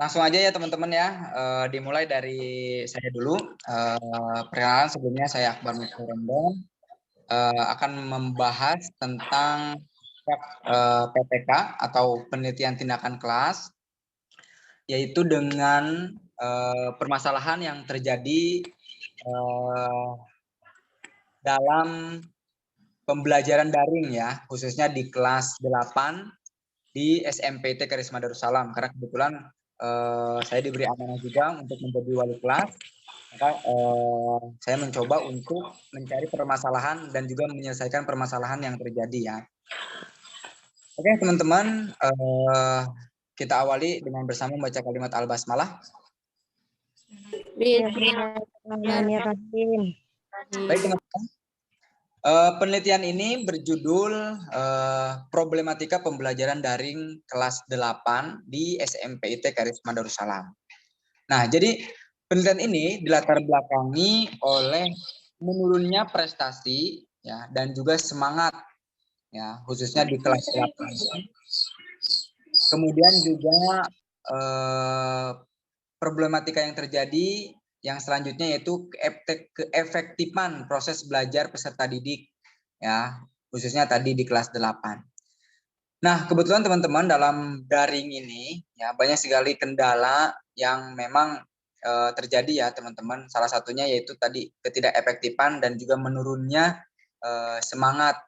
Langsung aja ya teman-teman ya, dimulai dari saya dulu. Perkenalan, sebelumnya saya Akbar Mukhtarendong, akan membahas tentang PTK atau penelitian tindakan kelas, yaitu dengan permasalahan yang terjadi dalam pembelajaran daring ya, khususnya di kelas 8 di SMPT Karisma Darussalam, karena kebetulan saya diberi amanah juga untuk menjadi wali kelas, maka saya mencoba untuk mencari permasalahan dan juga menyelesaikan permasalahan yang terjadi ya. Oke teman-teman, kita awali dengan bersama membaca kalimat al-basmalah. Bismillahirrahmanirrahim. Baik teman-teman, penelitian ini berjudul Problematika Pembelajaran Daring kelas 8 di SMPT Karisma Darussalam. Nah, jadi penelitian ini dilatar belakangi oleh menurunnya prestasi ya dan juga semangat ya, khususnya di kelas 8. Kemudian juga problematika yang terjadi yang selanjutnya yaitu keefektifan proses belajar peserta didik ya, khususnya tadi di kelas 8. Nah, kebetulan teman-teman dalam daring ini ya banyak sekali kendala yang memang terjadi ya teman-teman. Salah satunya yaitu tadi ketidakefektifan dan juga menurunnya semangat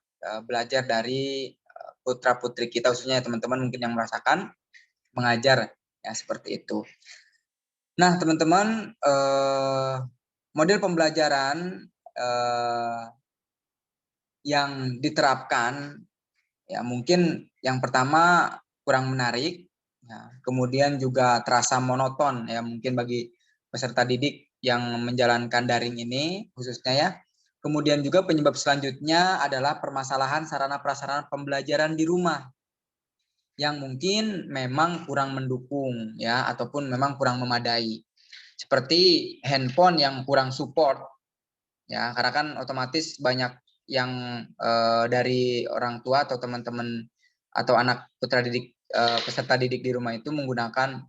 belajar dari putra-putri kita, khususnya teman-teman mungkin yang merasakan mengajar ya seperti itu. Nah, teman-teman, model pembelajaran yang diterapkan ya mungkin yang pertama kurang menarik, ya, kemudian juga terasa monoton ya mungkin bagi peserta didik yang menjalankan daring ini khususnya ya. Kemudian juga penyebab selanjutnya adalah permasalahan sarana prasarana pembelajaran di rumah yang mungkin memang kurang mendukung ya ataupun memang kurang memadai. Seperti handphone yang kurang support ya, karena kan otomatis banyak yang dari orang tua atau teman-teman atau anak putra didik peserta didik di rumah itu menggunakan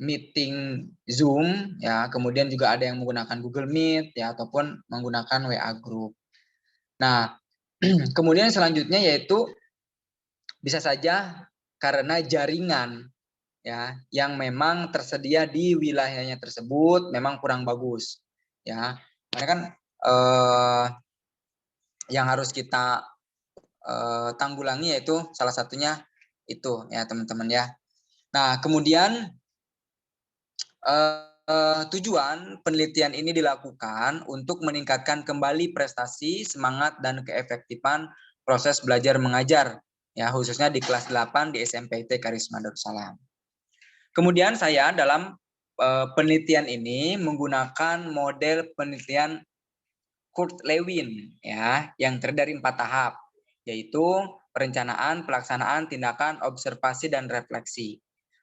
meeting Zoom ya, kemudian juga ada yang menggunakan Google Meet ya ataupun menggunakan WA Group. Nah, kemudian selanjutnya yaitu bisa saja karena jaringan ya yang memang tersedia di wilayahnya tersebut memang kurang bagus ya. Karena kan yang harus kita tanggulangi yaitu salah satunya itu ya teman-teman ya. Nah, kemudian tujuan penelitian ini dilakukan untuk meningkatkan kembali prestasi, semangat dan keefektifan proses belajar mengajar ya khususnya di kelas 8 di SMPT Karisma Darussalam. Kemudian saya dalam penelitian ini menggunakan model penelitian Kurt Lewin ya yang terdiri dari 4 tahap, yaitu perencanaan, pelaksanaan, tindakan, observasi dan refleksi.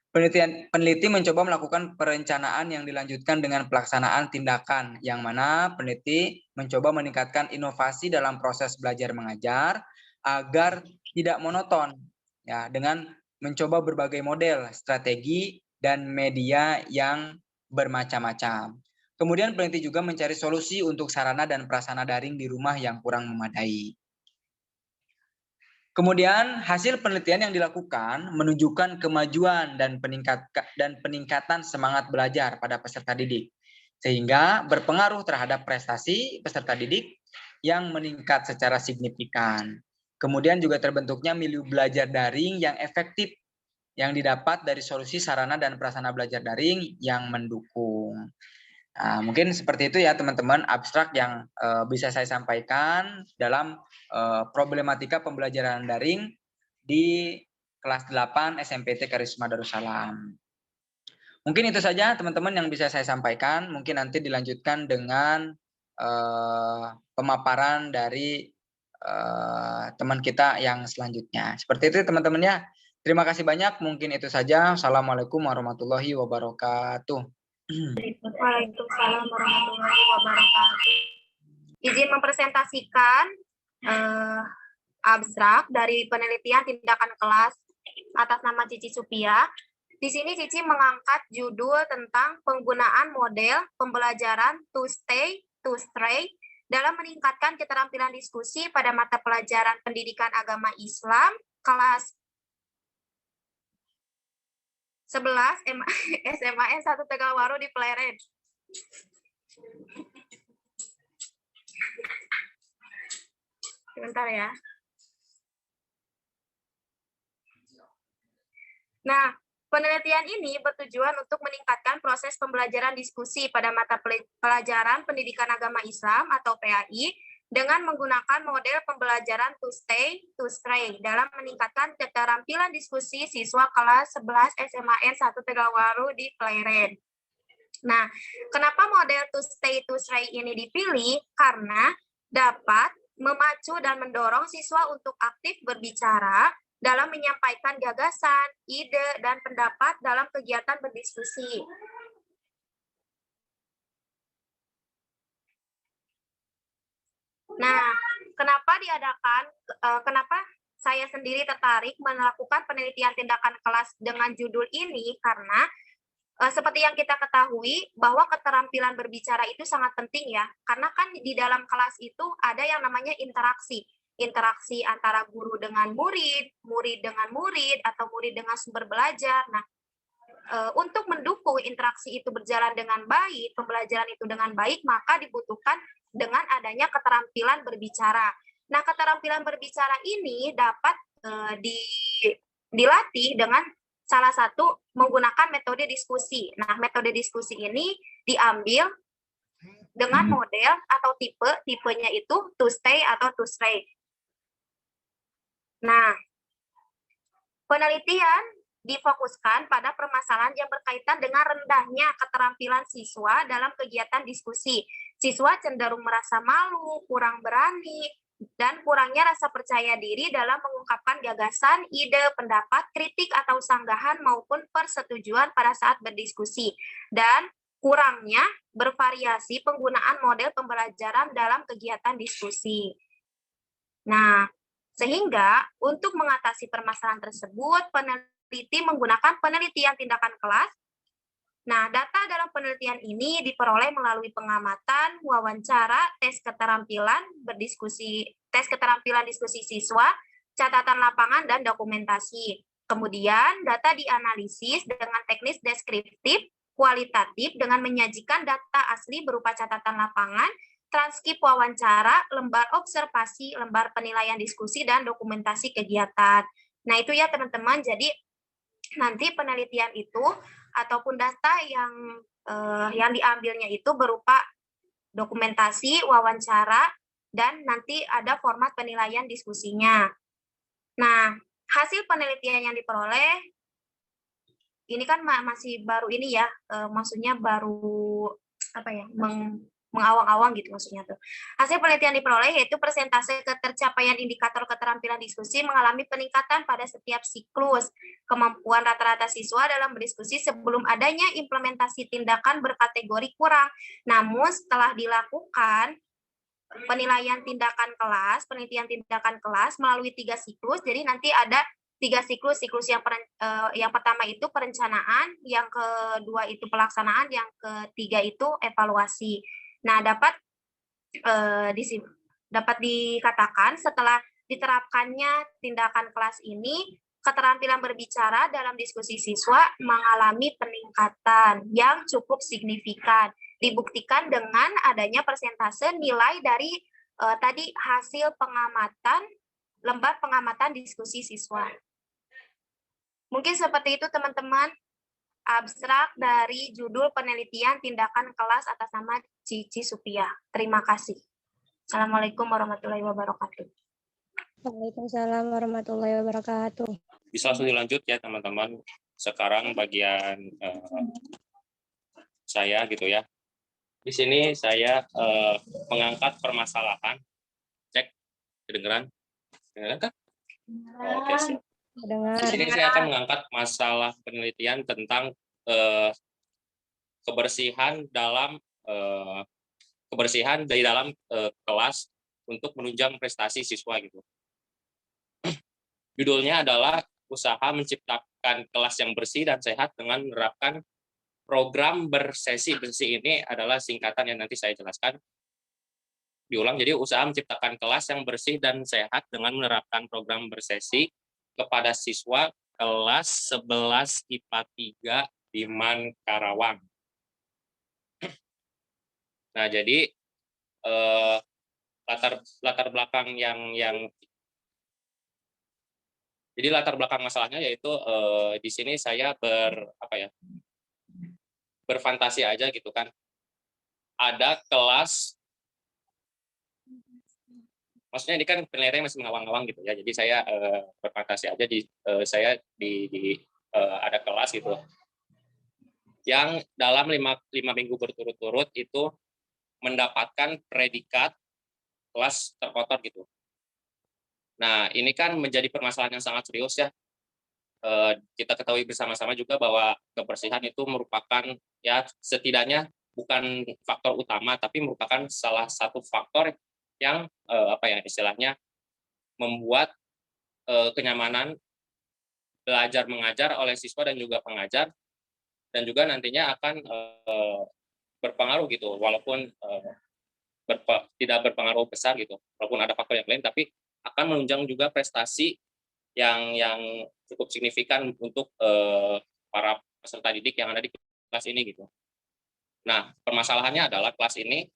Peneliti mencoba melakukan perencanaan yang dilanjutkan dengan pelaksanaan tindakan, yang mana peneliti mencoba meningkatkan inovasi dalam proses belajar mengajar agar tidak monoton ya dengan mencoba berbagai model, strategi dan media yang bermacam-macam. Kemudian peneliti juga mencari solusi untuk sarana dan prasarana daring di rumah yang kurang memadai. Kemudian hasil penelitian yang dilakukan menunjukkan kemajuan dan peningkatan semangat belajar pada peserta didik, sehingga berpengaruh terhadap prestasi peserta didik yang meningkat secara signifikan. Kemudian juga terbentuknya milieu belajar daring yang efektif yang didapat dari solusi sarana dan prasarana belajar daring yang mendukung. Nah, mungkin seperti itu ya teman-teman abstrak yang bisa saya sampaikan dalam problematika pembelajaran daring di kelas 8 SMPT Karisma Darussalam. Mungkin itu saja teman-teman yang bisa saya sampaikan. Mungkin nanti dilanjutkan dengan pemaparan dari teman kita yang selanjutnya. Seperti itu teman-teman ya. Terima kasih banyak. Mungkin itu saja. Assalamualaikum warahmatullahi wabarakatuh. Waalaikumsalam warahmatullahi wabarakatuh. Izin mempresentasikan abstrak dari penelitian tindakan kelas atas nama Cici Supia. Di sini Cici mengangkat judul tentang penggunaan model pembelajaran to stay, to stray dalam meningkatkan keterampilan diskusi pada mata pelajaran pendidikan agama Islam kelas 11 SMAN 1 Tegalwaru di Pleret. Sebentar ya. Nah, penelitian ini bertujuan untuk meningkatkan proses pembelajaran diskusi pada mata pelajaran pendidikan agama Islam atau PAI dengan menggunakan model pembelajaran to stay, to stray dalam meningkatkan keterampilan diskusi siswa kelas 11 SMAN 1 Tegalwaru di Pleret. Nah, kenapa model to stay, to stray ini dipilih? Karena dapat memacu dan mendorong siswa untuk aktif berbicara dalam menyampaikan gagasan, ide, dan pendapat dalam kegiatan berdiskusi. Nah, kenapa saya sendiri tertarik melakukan penelitian tindakan kelas dengan judul ini? Karena seperti yang kita ketahui bahwa keterampilan berbicara itu sangat penting ya, karena kan di dalam kelas itu ada yang namanya interaksi antara guru dengan murid, murid dengan murid, atau murid dengan sumber belajar. Nah, untuk mendukung interaksi itu berjalan dengan baik, pembelajaran itu dengan baik, maka dibutuhkan dengan adanya keterampilan berbicara. Nah, keterampilan berbicara ini dapat dilatih dengan salah satu menggunakan metode diskusi. Nah, metode diskusi ini diambil dengan model atau tipenya itu to stay atau to stray. Nah, penelitian difokuskan pada permasalahan yang berkaitan dengan rendahnya keterampilan siswa dalam kegiatan diskusi. Siswa cenderung merasa malu, kurang berani, dan kurangnya rasa percaya diri dalam mengungkapkan gagasan, ide, pendapat, kritik, atau sanggahan maupun persetujuan pada saat berdiskusi. Dan kurangnya bervariasi penggunaan model pembelajaran dalam kegiatan diskusi. Nah, sehingga untuk mengatasi permasalahan tersebut, peneliti menggunakan penelitian tindakan kelas. Nah, data dalam penelitian ini diperoleh melalui pengamatan, wawancara, tes keterampilan diskusi siswa, catatan lapangan, dan dokumentasi. Kemudian, data dianalisis dengan teknis deskriptif, kualitatif dengan menyajikan data asli berupa catatan lapangan, transkrip wawancara, lembar observasi, lembar penilaian diskusi, dan dokumentasi kegiatan. Nah, itu ya teman-teman. Jadi nanti penelitian itu ataupun data yang diambilnya itu berupa dokumentasi, wawancara, dan nanti ada format penilaian diskusinya. Nah, hasil penelitian yang diperoleh ini kan masih baru ini ya, maksudnya baru apa ya, mengawang-awang gitu maksudnya tuh. Hasil penelitian diperoleh yaitu persentase ketercapaian indikator keterampilan diskusi mengalami peningkatan pada setiap siklus. Kemampuan rata-rata siswa dalam berdiskusi sebelum adanya implementasi tindakan berkategori kurang. Namun setelah dilakukan penilaian tindakan kelas, penelitian tindakan kelas melalui 3 siklus, jadi nanti ada 3 siklus yang pertama itu perencanaan, yang kedua itu pelaksanaan, yang ketiga itu evaluasi. Nah, dapat dikatakan setelah diterapkannya tindakan kelas ini, keterampilan berbicara dalam diskusi siswa mengalami peningkatan yang cukup signifikan. Dibuktikan dengan adanya persentase nilai dari tadi hasil pengamatan, lembar pengamatan diskusi siswa. Mungkin seperti itu teman-teman, abstrak dari judul penelitian tindakan kelas atas nama Cici Supia. Terima kasih. Assalamualaikum warahmatullahi wabarakatuh. Waalaikumsalam warahmatullahi wabarakatuh. Bisa langsung dilanjut ya teman-teman. Sekarang bagian saya gitu ya. Di sini saya mengangkat permasalahan. Cek, kedengeran? Kedengeran kan? Oke, siap. Di sini saya akan mengangkat masalah penelitian tentang kebersihan dari dalam kelas untuk menunjang prestasi siswa gitu. Judulnya adalah usaha menciptakan kelas yang bersih dan sehat dengan menerapkan program bersesi. Bersesi ini adalah singkatan yang nanti saya jelaskan. Diulang, jadi usaha menciptakan kelas yang bersih dan sehat dengan menerapkan program bersesi kepada siswa kelas 11 IPA 3 di Man Karawang. Nah, jadi latar belakang jadi latar belakang masalahnya yaitu di sini saya berfantasi aja gitu kan. Ada kelas, maksudnya ini kan penelitian masih mengawang-awang gitu ya. Jadi saya berfantasi aja ada kelas gitu yang dalam 5 minggu berturut-turut itu mendapatkan predikat kelas terkotor gitu. Nah, ini kan menjadi permasalahan yang sangat serius ya. Kita ketahui bersama-sama juga bahwa kebersihan itu merupakan ya setidaknya bukan faktor utama, tapi merupakan salah satu faktor yang istilahnya membuat kenyamanan belajar mengajar oleh siswa dan juga pengajar, dan juga nantinya akan berpengaruh gitu, walaupun tidak berpengaruh besar gitu, walaupun ada faktor yang lain, tapi akan menunjang juga prestasi yang cukup signifikan untuk para peserta didik yang ada di kelas ini gitu. Nah, permasalahannya adalah kelas ini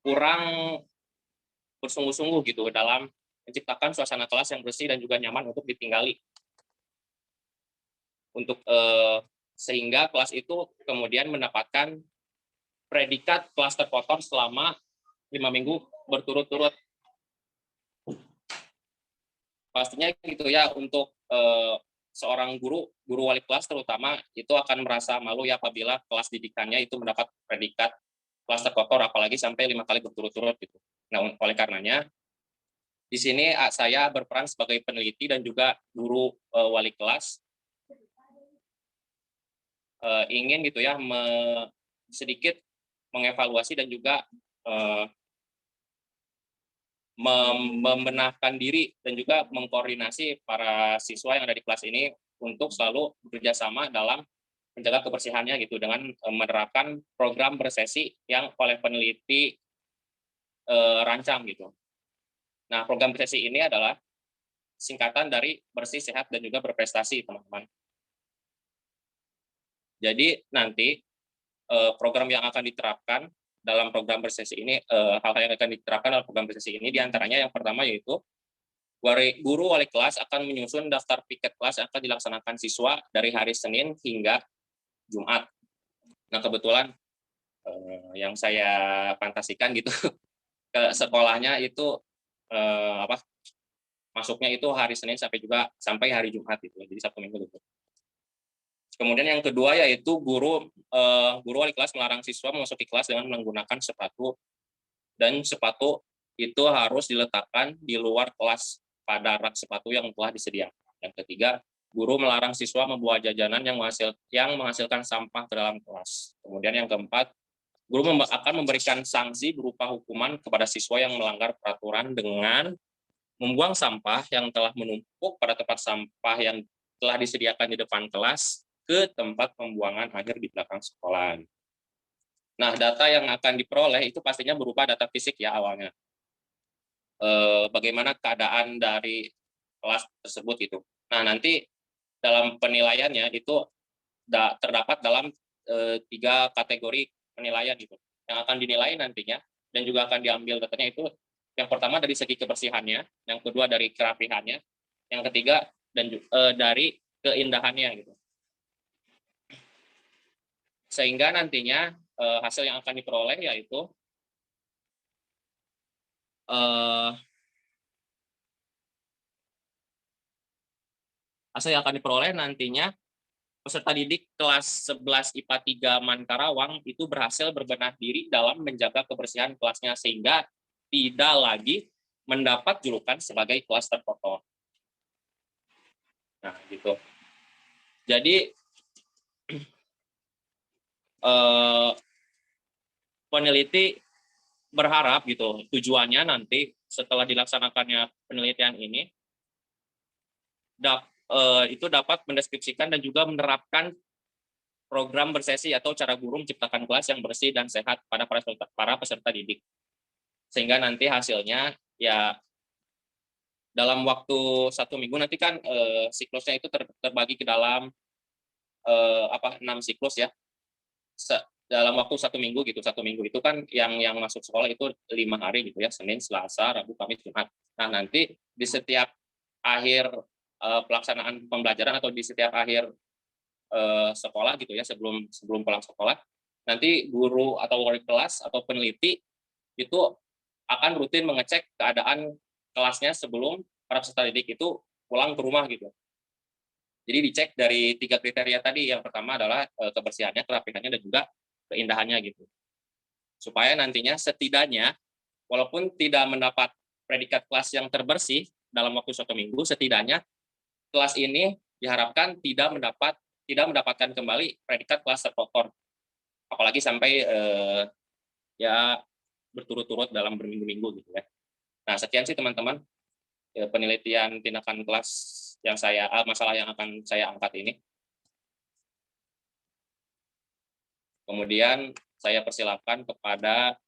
kurang bersungguh-sungguh gitu dalam menciptakan suasana kelas yang bersih dan juga nyaman untuk ditinggali. Sehingga kelas itu kemudian mendapatkan predikat kelas terkotor selama 5 minggu berturut-turut. Pastinya gitu ya, untuk seorang guru wali kelas terutama itu akan merasa malu ya apabila kelas didikannya itu mendapat predikat kelas terkotor, apalagi sampai 5 kali berturut-turut gitu. Nah, oleh karenanya di sini saya berperan sebagai peneliti dan juga guru wali kelas, ingin gitu ya sedikit mengevaluasi dan juga membenahkan diri dan juga mengkoordinasi para siswa yang ada di kelas ini untuk selalu bekerja sama dalam menjaga kebersihannya gitu, dengan menerapkan program bersesi yang oleh peneliti rancang gitu. Nah, program bersesi ini adalah singkatan dari bersih, sehat, dan juga berprestasi, teman-teman. Jadi nanti program yang akan diterapkan dalam program bersesi ini, hal-hal yang akan diterapkan dalam program bersesi ini diantaranya yang pertama yaitu guru wali kelas akan menyusun daftar piket kelas yang akan dilaksanakan siswa dari hari Senin hingga Jumat. Nah, kebetulan yang saya fantasikan gitu ke sekolahnya itu masuknya itu hari Senin sampai hari Jumat gitu, jadi Sabtu Minggu gitu. Kemudian yang kedua yaitu guru wali kelas melarang siswa memasuki kelas dengan menggunakan sepatu, dan sepatu itu harus diletakkan di luar kelas pada rak sepatu yang telah disediakan. Yang ketiga, guru melarang siswa membawa jajanan yang menghasilkan sampah ke dalam kelas. Kemudian yang keempat, guru akan memberikan sanksi berupa hukuman kepada siswa yang melanggar peraturan dengan membuang sampah yang telah menumpuk pada tempat sampah yang telah disediakan di depan kelas ke tempat pembuangan akhir di belakang sekolah. Nah, data yang akan diperoleh itu pastinya berupa data fisik ya awalnya. Bagaimana keadaan dari kelas tersebut itu. Nah, nanti dalam penilaiannya itu terdapat dalam 3 kategori penilaian gitu, yang akan dinilai nantinya dan juga akan diambil datanya itu, yang pertama dari segi kebersihannya, yang kedua dari kerapihannya, yang ketiga dan dari keindahannya gitu. Sehingga nantinya hasil yang akan diperoleh yaitu nantinya peserta didik kelas 11 IPA 3 Man Karawang itu berhasil berbenah diri dalam menjaga kebersihan kelasnya sehingga tidak lagi mendapat julukan sebagai kelas terkotor. Nah, gitu. Jadi peneliti berharap gitu tujuannya nanti setelah dilaksanakannya penelitian ini itu dapat mendeskripsikan dan juga menerapkan program bersesi atau cara guru menciptakan kelas yang bersih dan sehat pada para peserta didik. Sehingga nanti hasilnya ya dalam waktu 1 minggu nanti kan siklusnya itu terbagi ke dalam 6 siklus ya. Dalam waktu 1 minggu gitu. 1 minggu itu kan yang masuk sekolah itu 5 hari gitu ya, Senin, Selasa, Rabu, Kamis, Jumat. Nah, nanti di setiap akhir pelaksanaan pembelajaran atau di setiap akhir sekolah gitu ya, sebelum pulang sekolah, nanti guru atau wali kelas atau peneliti itu akan rutin mengecek keadaan kelasnya sebelum para peserta didik itu pulang ke rumah gitu. Jadi dicek dari 3 kriteria tadi. Yang pertama adalah kebersihannya, kerapihannya, dan juga keindahannya gitu. Supaya nantinya setidaknya walaupun tidak mendapat predikat kelas yang terbersih dalam waktu 1 minggu, setidaknya kelas ini diharapkan tidak mendapatkan kembali predikat kelas terkotor. Apalagi sampai ya berturut-turut dalam berminggu-minggu gitu ya. Nah, sekian sih teman-teman penelitian tindakan kelas yang masalah yang akan saya angkat ini. Kemudian saya persilakan kepada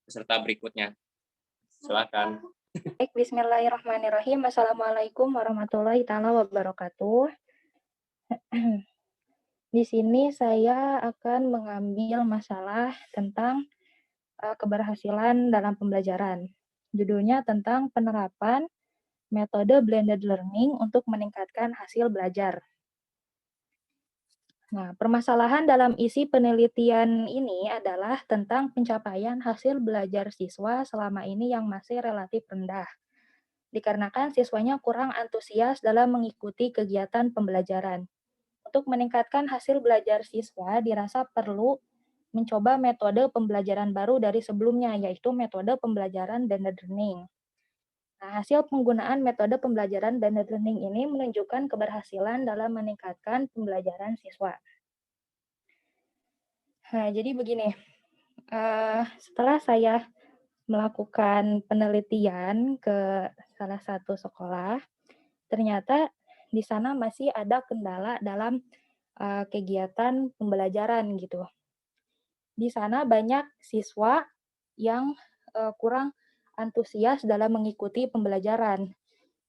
peserta berikutnya. Silakan. Baik, bismillahirrahmanirrahim. Assalamualaikum warahmatullahi taala wabarakatuh. Di sini saya akan mengambil masalah tentang keberhasilan dalam pembelajaran. Judulnya tentang penerapan metode blended learning untuk meningkatkan hasil belajar. Nah, permasalahan dalam isi penelitian ini adalah tentang pencapaian hasil belajar siswa selama ini yang masih relatif rendah. Dikarenakan siswanya kurang antusias dalam mengikuti kegiatan pembelajaran. Untuk meningkatkan hasil belajar siswa, dirasa perlu mencoba metode pembelajaran baru dari sebelumnya, yaitu metode pembelajaran blended learning. Nah, hasil penggunaan metode pembelajaran blended learning ini menunjukkan keberhasilan dalam meningkatkan pembelajaran siswa. Nah, jadi begini, setelah saya melakukan penelitian ke salah satu sekolah, ternyata di sana masih ada kendala dalam kegiatan pembelajaran gitu. Di sana banyak siswa yang kurang antusias dalam mengikuti pembelajaran.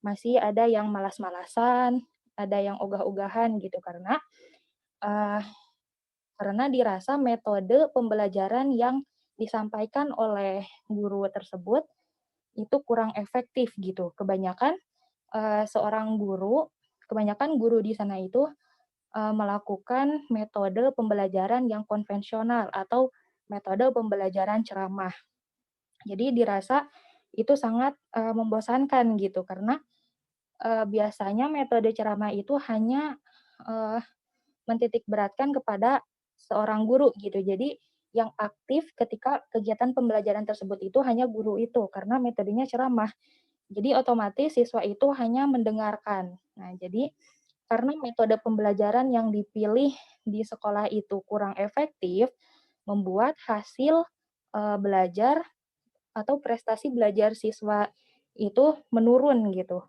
Masih ada yang malas-malasan, ada yang ogah-ogahan gitu karena dirasa metode pembelajaran yang disampaikan oleh guru tersebut itu kurang efektif gitu. Kebanyakan guru di sana itu melakukan metode pembelajaran yang konvensional atau metode pembelajaran ceramah. Jadi dirasa itu sangat membosankan gitu karena biasanya metode ceramah itu hanya mentitikberatkan kepada seorang guru gitu. Jadi yang aktif ketika kegiatan pembelajaran tersebut itu hanya guru itu karena metodenya ceramah. Jadi otomatis siswa itu hanya mendengarkan. Nah, jadi karena metode pembelajaran yang dipilih di sekolah itu kurang efektif, membuat hasil belajar atau prestasi belajar siswa itu menurun gitu.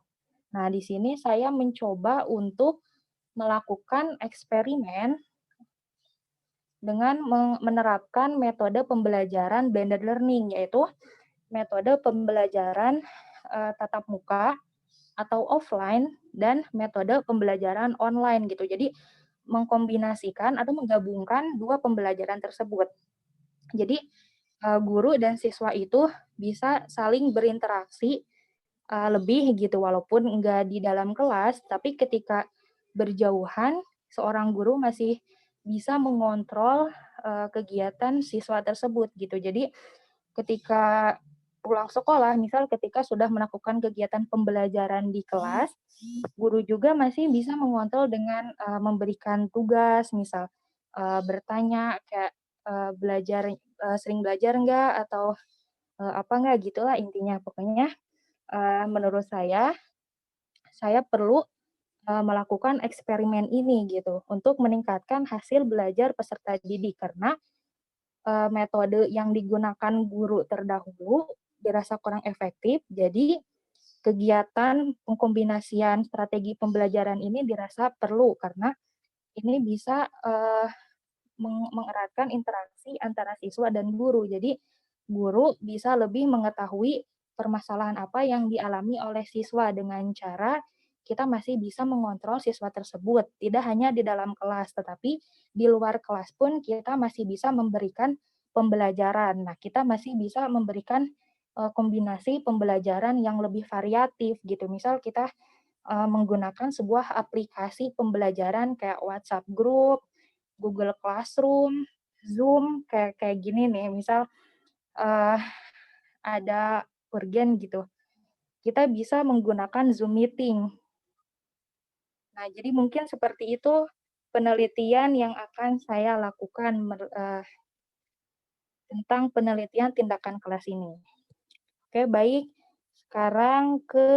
Nah, di sini saya mencoba untuk melakukan eksperimen dengan menerapkan metode pembelajaran blended learning, yaitu metode pembelajaran tatap muka atau offline dan metode pembelajaran online gitu. Jadi mengkombinasikan atau menggabungkan dua pembelajaran tersebut. Jadi guru dan siswa itu bisa saling berinteraksi lebih gitu, walaupun enggak di dalam kelas, tapi ketika berjauhan, seorang guru masih bisa mengontrol kegiatan siswa tersebut gitu. Jadi ketika pulang sekolah, misal ketika sudah melakukan kegiatan pembelajaran di kelas, guru juga masih bisa mengontrol dengan memberikan tugas, misal bertanya kayak sering belajar enggak atau apa enggak gitulah intinya. Pokoknya menurut saya perlu melakukan eksperimen ini gitu untuk meningkatkan hasil belajar peserta didik karena metode yang digunakan guru terdahulu dirasa kurang efektif, jadi kegiatan pengkombinasian strategi pembelajaran ini dirasa perlu karena ini bisa mengeratkan interaksi antara siswa dan guru. Jadi guru bisa lebih mengetahui permasalahan apa yang dialami oleh siswa dengan cara kita masih bisa mengontrol siswa tersebut. Tidak hanya di dalam kelas, tetapi di luar kelas pun kita masih bisa memberikan pembelajaran. Nah, kita masih bisa memberikan kombinasi pembelajaran yang lebih variatif gitu. Misal kita menggunakan sebuah aplikasi pembelajaran kayak WhatsApp Group, Google Classroom, Zoom, kayak gini nih. Misal ada urgen gitu. Kita bisa menggunakan Zoom meeting. Nah, jadi mungkin seperti itu penelitian yang akan saya lakukan tentang penelitian tindakan kelas ini. Oke, baik. Sekarang ke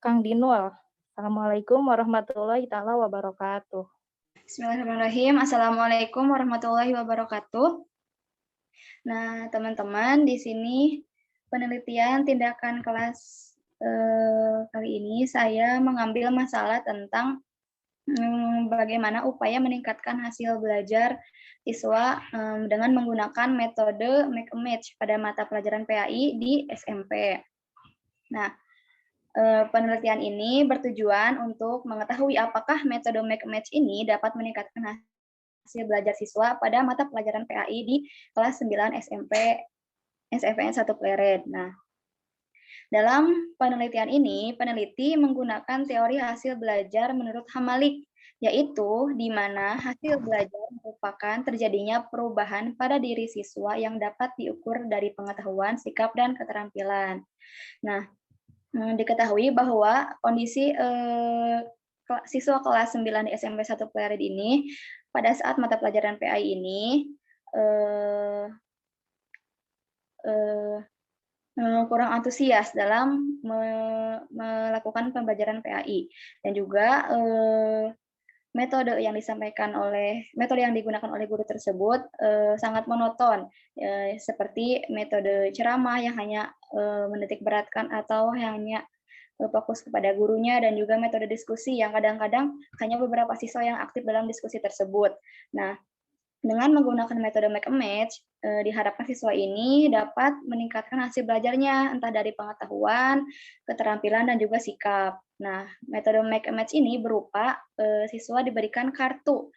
Kang Dinul. Assalamualaikum warahmatullahi taala wabarakatuh. Bismillahirrahmanirrahim. Assalamualaikum warahmatullahi wabarakatuh. Nah, teman-teman, di sini penelitian tindakan kelas kali ini saya mengambil masalah tentang bagaimana upaya meningkatkan hasil belajar siswa dengan menggunakan metode make a match pada mata pelajaran PAI di SMP. Nah, penelitian ini bertujuan untuk mengetahui apakah metode make a match ini dapat meningkatkan hasil belajar siswa pada mata pelajaran PAI di kelas 9 SMP SFN 1 Pleret. Nah, dalam penelitian ini, peneliti menggunakan teori hasil belajar menurut Hamalik, yaitu di mana hasil belajar merupakan terjadinya perubahan pada diri siswa yang dapat diukur dari pengetahuan, sikap, dan keterampilan. Nah, diketahui bahwa kondisi siswa kelas 9 di SMP 1 Pleret ini pada saat mata pelajaran PAI ini kurang antusias dalam melakukan pembelajaran PAI, dan juga metode yang digunakan oleh guru tersebut sangat monoton, seperti metode ceramah yang hanya menitik beratkan atau hanya fokus kepada gurunya, dan juga metode diskusi yang kadang-kadang hanya beberapa siswa yang aktif dalam diskusi tersebut. Nah, dengan menggunakan metode make a match, diharapkan siswa ini dapat meningkatkan hasil belajarnya, entah dari pengetahuan, keterampilan, dan juga sikap. Nah, metode make a match ini berupa siswa diberikan kartu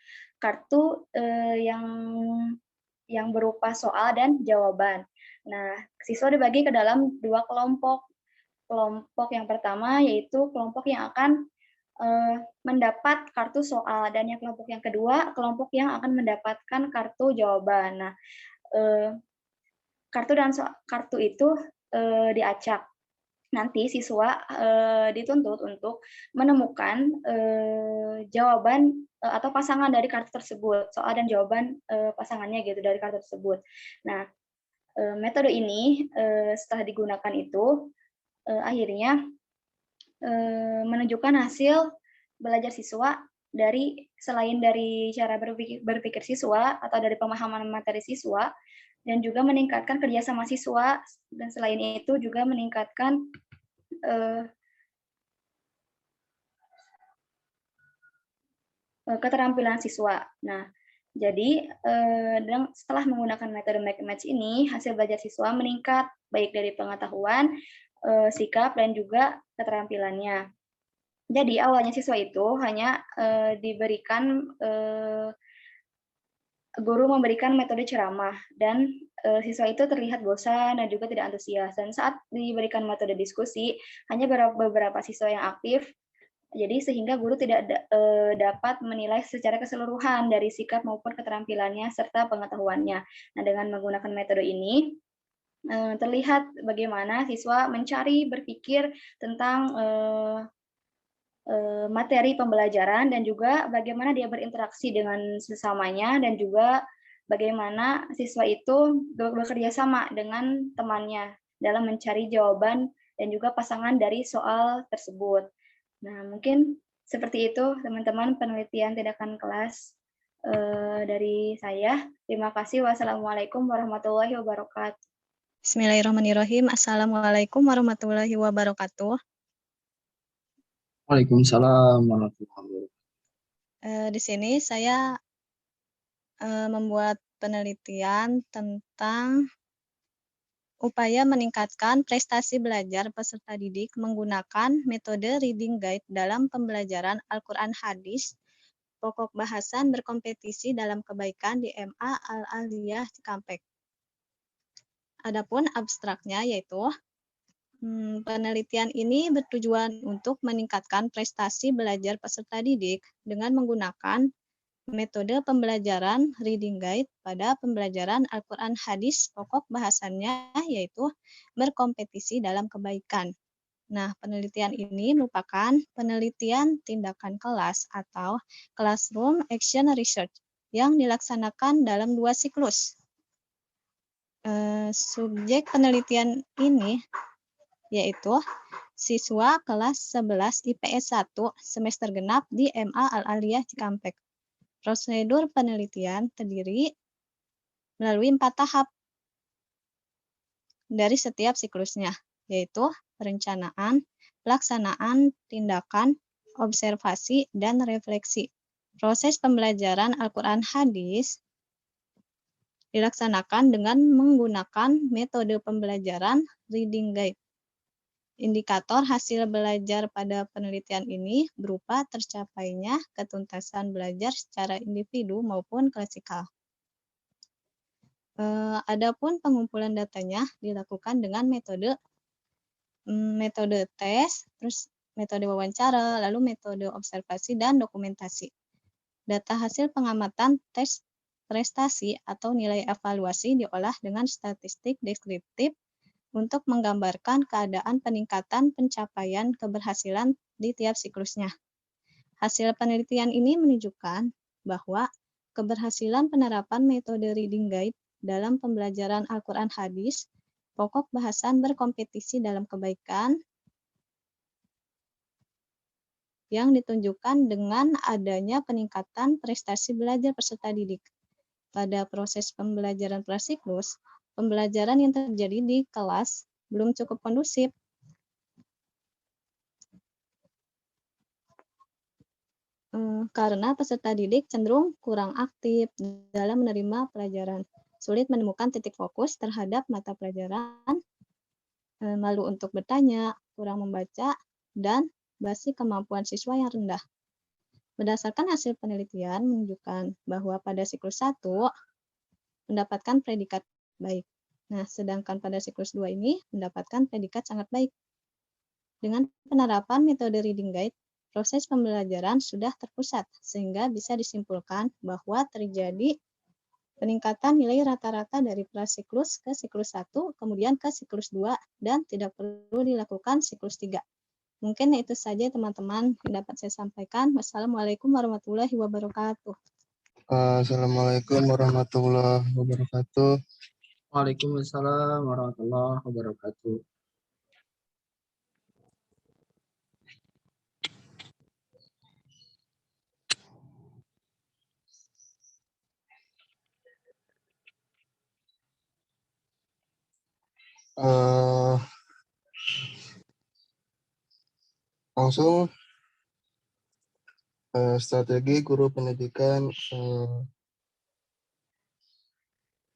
yang berupa soal dan jawaban. Nah, siswa dibagi ke dalam dua kelompok. Kelompok yang pertama yaitu kelompok yang akan mendapat kartu soal, dan yang kelompok yang kedua kelompok yang akan mendapatkan kartu jawaban. Nah, kartu itu diacak. Nanti siswa dituntut untuk menemukan jawaban atau pasangan dari kartu tersebut, soal dan jawaban pasangannya gitu dari kartu tersebut. Nah, metode ini setelah digunakan itu akhirnya menunjukkan hasil belajar siswa selain dari cara berpikir siswa atau dari pemahaman materi siswa, dan juga meningkatkan kerjasama siswa, dan selain itu juga meningkatkan keterampilan siswa. Nah, jadi setelah menggunakan metode make a match ini, hasil belajar siswa meningkat baik dari pengetahuan, sikap, dan juga keterampilannya. Jadi awalnya siswa itu hanya guru memberikan metode ceramah, dan siswa itu terlihat bosan dan juga tidak antusias. Dan saat diberikan metode diskusi, hanya beberapa siswa yang aktif, jadi sehingga guru tidak dapat menilai secara keseluruhan dari sikap maupun keterampilannya serta pengetahuannya. Nah, dengan menggunakan metode ini, terlihat bagaimana siswa mencari berpikir tentang materi pembelajaran, dan juga bagaimana dia berinteraksi dengan sesamanya, dan juga bagaimana siswa itu bekerja sama dengan temannya dalam mencari jawaban dan juga pasangan dari soal tersebut. Nah, mungkin seperti itu teman-teman penelitian tindakan kelas dari saya. Terima kasih. Wassalamualaikum warahmatullahi wabarakatuh. Bismillahirrahmanirrahim. Assalamualaikum warahmatullahi wabarakatuh. Waalaikumsalam warahmatullahi wabarakatuh. Di sini saya membuat penelitian tentang upaya meningkatkan prestasi belajar peserta didik menggunakan metode reading guide dalam pembelajaran Al-Quran Hadis, pokok bahasan berkompetisi dalam kebaikan di MA Al-Aliyah Cikampek. Adapun abstraknya yaitu penelitian ini bertujuan untuk meningkatkan prestasi belajar peserta didik dengan menggunakan metode pembelajaran reading guide pada pembelajaran Al-Quran Hadis, pokok bahasannya yaitu berkompetisi dalam kebaikan. Nah, penelitian ini merupakan penelitian tindakan kelas atau classroom action research yang dilaksanakan dalam 2 siklus. Subjek penelitian ini yaitu siswa kelas 11 IPS 1 semester genap di MA Al-Aliyah Cikampek. Prosedur penelitian terdiri melalui 4 tahap dari setiap siklusnya, yaitu perencanaan, pelaksanaan, tindakan, observasi, dan refleksi. Proses pembelajaran Al-Quran Hadis dilaksanakan dengan menggunakan metode pembelajaran reading guide. Indikator hasil belajar pada penelitian ini berupa tercapainya ketuntasan belajar secara individu maupun klasikal. Adapun pengumpulan datanya dilakukan dengan metode tes, terus metode wawancara, lalu metode observasi dan dokumentasi. Data hasil pengamatan tes prestasi atau nilai evaluasi diolah dengan statistik deskriptif untuk menggambarkan keadaan peningkatan pencapaian keberhasilan di tiap siklusnya. Hasil penelitian ini menunjukkan bahwa keberhasilan penerapan metode reading guide dalam pembelajaran Al-Quran Hadis, pokok bahasan berkompetisi dalam kebaikan, yang ditunjukkan dengan adanya peningkatan prestasi belajar peserta didik. Pada proses pembelajaran prasiklus, pembelajaran yang terjadi di kelas belum cukup kondusif. Karena peserta didik cenderung kurang aktif dalam menerima pelajaran, sulit menemukan titik fokus terhadap mata pelajaran, malu untuk bertanya, kurang membaca, dan basi kemampuan siswa yang rendah. Berdasarkan hasil penelitian menunjukkan bahwa pada siklus 1 mendapatkan predikat baik. Nah, sedangkan pada siklus 2 ini mendapatkan predikat sangat baik. Dengan penerapan metode reading guide, proses pembelajaran sudah terpusat, sehingga bisa disimpulkan bahwa terjadi peningkatan nilai rata-rata dari prasiklus ke siklus 1, kemudian ke siklus 2, dan tidak perlu dilakukan siklus 3. Mungkin itu saja teman-teman yang dapat saya sampaikan. Wassalamualaikum warahmatullahi wabarakatuh. Assalamualaikum warahmatullahi wabarakatuh. Waalaikumsalam warahmatullahi wabarakatuh. Langsung strategi guru pendidikan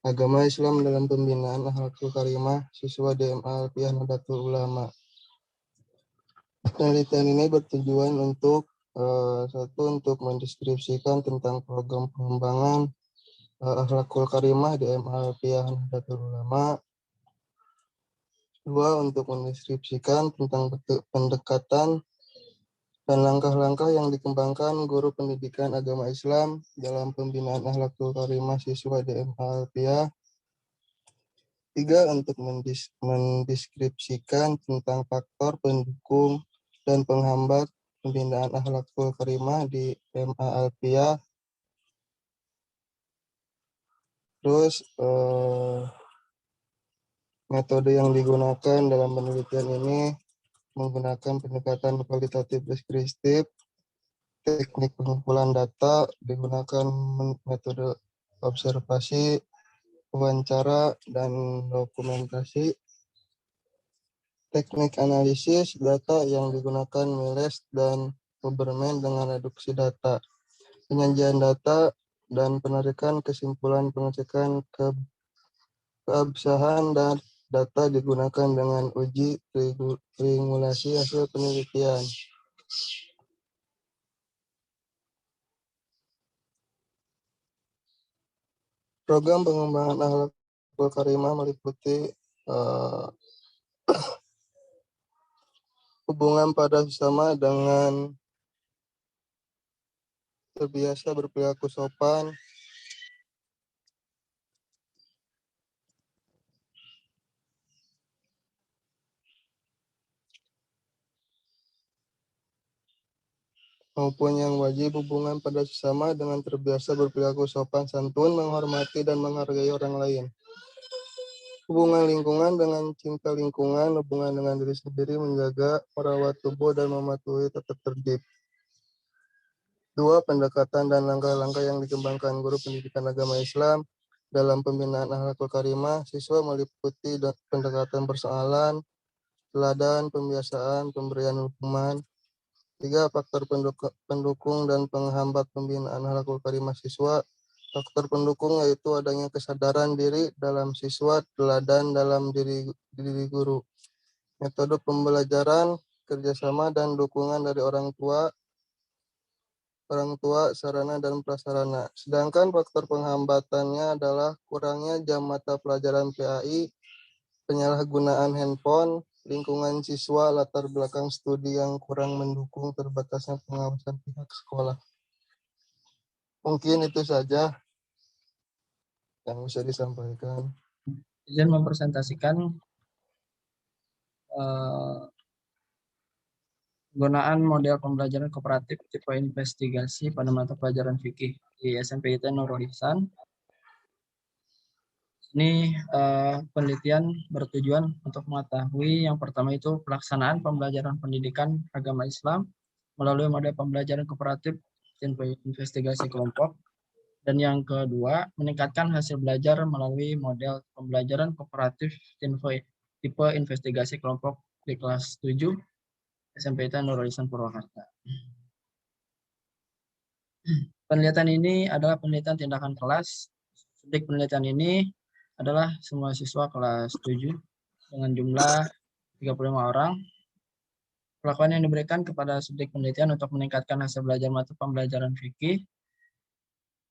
agama Islam dalam pembinaan akhlakul karimah siswa DMA Alfiyah Nahdlatul Ulama. Penelitian ini bertujuan untuk untuk mendeskripsikan tentang program pengembangan akhlakul karimah DMA Alfiyah Nahdlatul Ulama. 2. Untuk mendeskripsikan tentang pendekatan dan langkah-langkah yang dikembangkan guru pendidikan agama Islam dalam pembinaan akhlakul karimah siswa DMA Alfiyah. 3. Untuk mendeskripsikan tentang faktor pendukung dan penghambat pembinaan akhlakul karimah di MA Alfiyah. Terus metode yang digunakan dalam penelitian ini menggunakan pendekatan kualitatif deskriptif teknik pengumpulan data, digunakan metode observasi, wawancara, dan dokumentasi. Teknik analisis data yang digunakan Miles dan Huberman dengan reduksi data, penyajian data, dan penarikan kesimpulan pengecekan keabsahan dan data digunakan dengan uji triangulasi hasil penelitian. Program pengembangan akhlakul karimah meliputi hubungan pada sesama dengan terbiasa berperilaku sopan, maupun yang wajib, hubungan pada sesama dengan terbiasa berperilaku sopan santun, menghormati dan menghargai orang lain. Hubungan lingkungan dengan cinta lingkungan, hubungan dengan diri sendiri, menjaga, merawat tubuh, dan mematuhi tata tertib. 2. Pendekatan dan langkah-langkah yang dikembangkan guru pendidikan agama Islam dalam pembinaan akhlakul karimah siswa meliputi pendekatan persoalan, teladan, pembiasaan, pemberian hukuman. 3. Faktor pendukung dan penghambat pembinaan akhlakul karimah siswa. Faktor pendukung yaitu adanya kesadaran diri dalam siswa, teladan dalam diri guru. Metode pembelajaran, kerjasama dan dukungan dari orang tua, sarana dan prasarana. Sedangkan faktor penghambatannya adalah kurangnya jam mata pelajaran PAI, penyalahgunaan handphone, lingkungan siswa, latar belakang studi yang kurang mendukung, terbatasnya pengawasan pihak sekolah. Mungkin itu saja yang bisa disampaikan. Izin mempresentasikan penggunaan model pembelajaran kooperatif tipe investigasi pada mata pelajaran fikih di SMPIT Nurul Ihsan. Ini penelitian bertujuan untuk mengetahui yang pertama itu pelaksanaan pembelajaran pendidikan agama Islam melalui model pembelajaran kooperatif tipe investigasi kelompok. Dan yang kedua, meningkatkan hasil belajar melalui model pembelajaran kooperatif tipe investigasi kelompok di kelas 7 SMPIT Nurul Ihsan Purwakarta. Penelitian ini adalah penelitian tindakan kelas. Subjek penelitian ini adalah semua siswa kelas 7 dengan jumlah 35 orang. Pelakuan yang diberikan kepada subjek penelitian untuk meningkatkan hasil belajar mata pembelajaran fikih,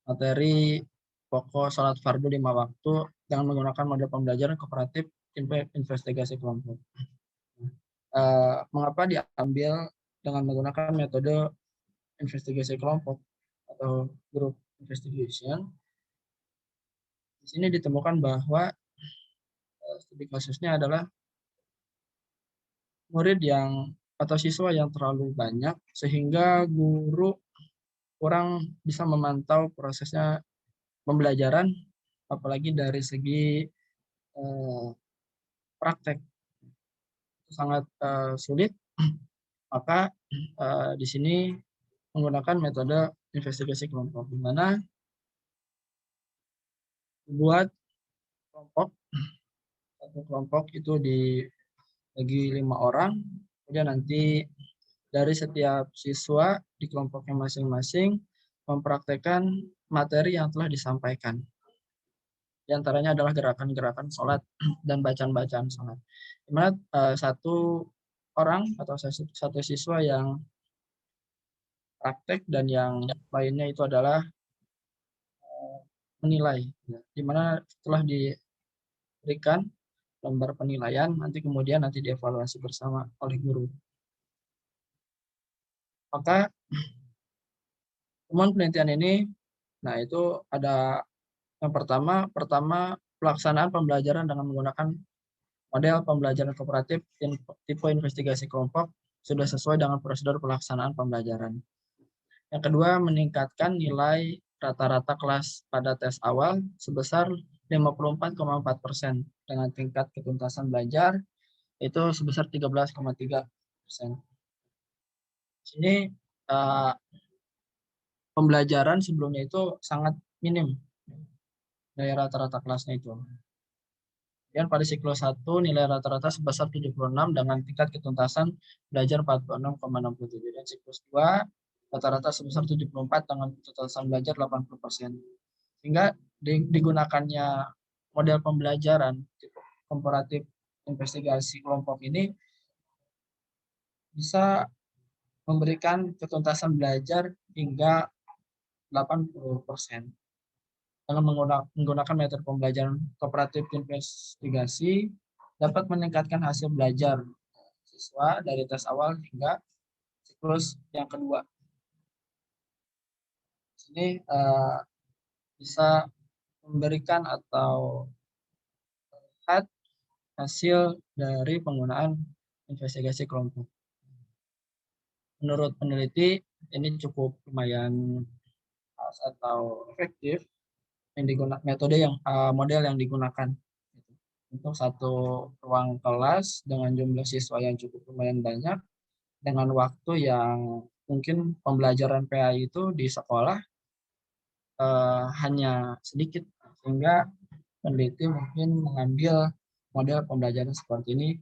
materi pokok salat fardu 5 waktu dengan menggunakan model pembelajaran kooperatif investigasi kelompok. Mengapa diambil dengan menggunakan metode investigasi kelompok atau group investigation? Di sini ditemukan bahwa studi kasusnya adalah murid yang atau siswa yang terlalu banyak sehingga guru kurang bisa memantau prosesnya pembelajaran, apalagi dari segi praktek itu sangat sulit. Maka di sini menggunakan metode investigasi kelompok, di mana buat kelompok itu dibagi 5 orang, kemudian nanti dari setiap siswa di kelompoknya masing-masing mempraktekkan materi yang telah disampaikan. Di antaranya adalah gerakan-gerakan sholat dan bacaan-bacaan sholat. Di mana satu orang atau satu siswa yang praktek dan yang lainnya itu adalah menilai. Di mana setelah diberikan lembar penilaian, nanti dievaluasi bersama oleh guru. Maka temuan penelitian ini, nah itu ada yang pertama pelaksanaan pembelajaran dengan menggunakan model pembelajaran kooperatif tipe investigasi kelompok sudah sesuai dengan prosedur pelaksanaan pembelajaran. Yang kedua, meningkatkan nilai rata-rata kelas pada tes awal sebesar 54,4% dengan tingkat ketuntasan belajar itu sebesar 13,3%. Sini pembelajaran sebelumnya itu sangat minim dari rata-rata kelasnya itu. Dan pada siklus 1 nilai rata-rata sebesar 76 dengan tingkat ketuntasan belajar 46,67. Dan siklus 2 rata-rata sebesar 74 dengan ketuntasan belajar 80%. Sehingga digunakannya model pembelajaran komparatif investigasi kelompok ini bisa memberikan ketuntasan belajar hingga 80%. Dengan menggunakan metode pembelajaran kooperatif investigasi dapat meningkatkan hasil belajar siswa dari tes awal hingga siklus yang kedua. Ini bisa memberikan atau melihat hasil dari penggunaan investigasi kelompok. Menurut peneliti ini cukup lumayan atau efektif metode yang model yang digunakan untuk satu ruang kelas dengan jumlah siswa yang cukup lumayan banyak dengan waktu yang mungkin pembelajaran PAI itu di sekolah hanya sedikit, sehingga peneliti mungkin mengambil model pembelajaran seperti ini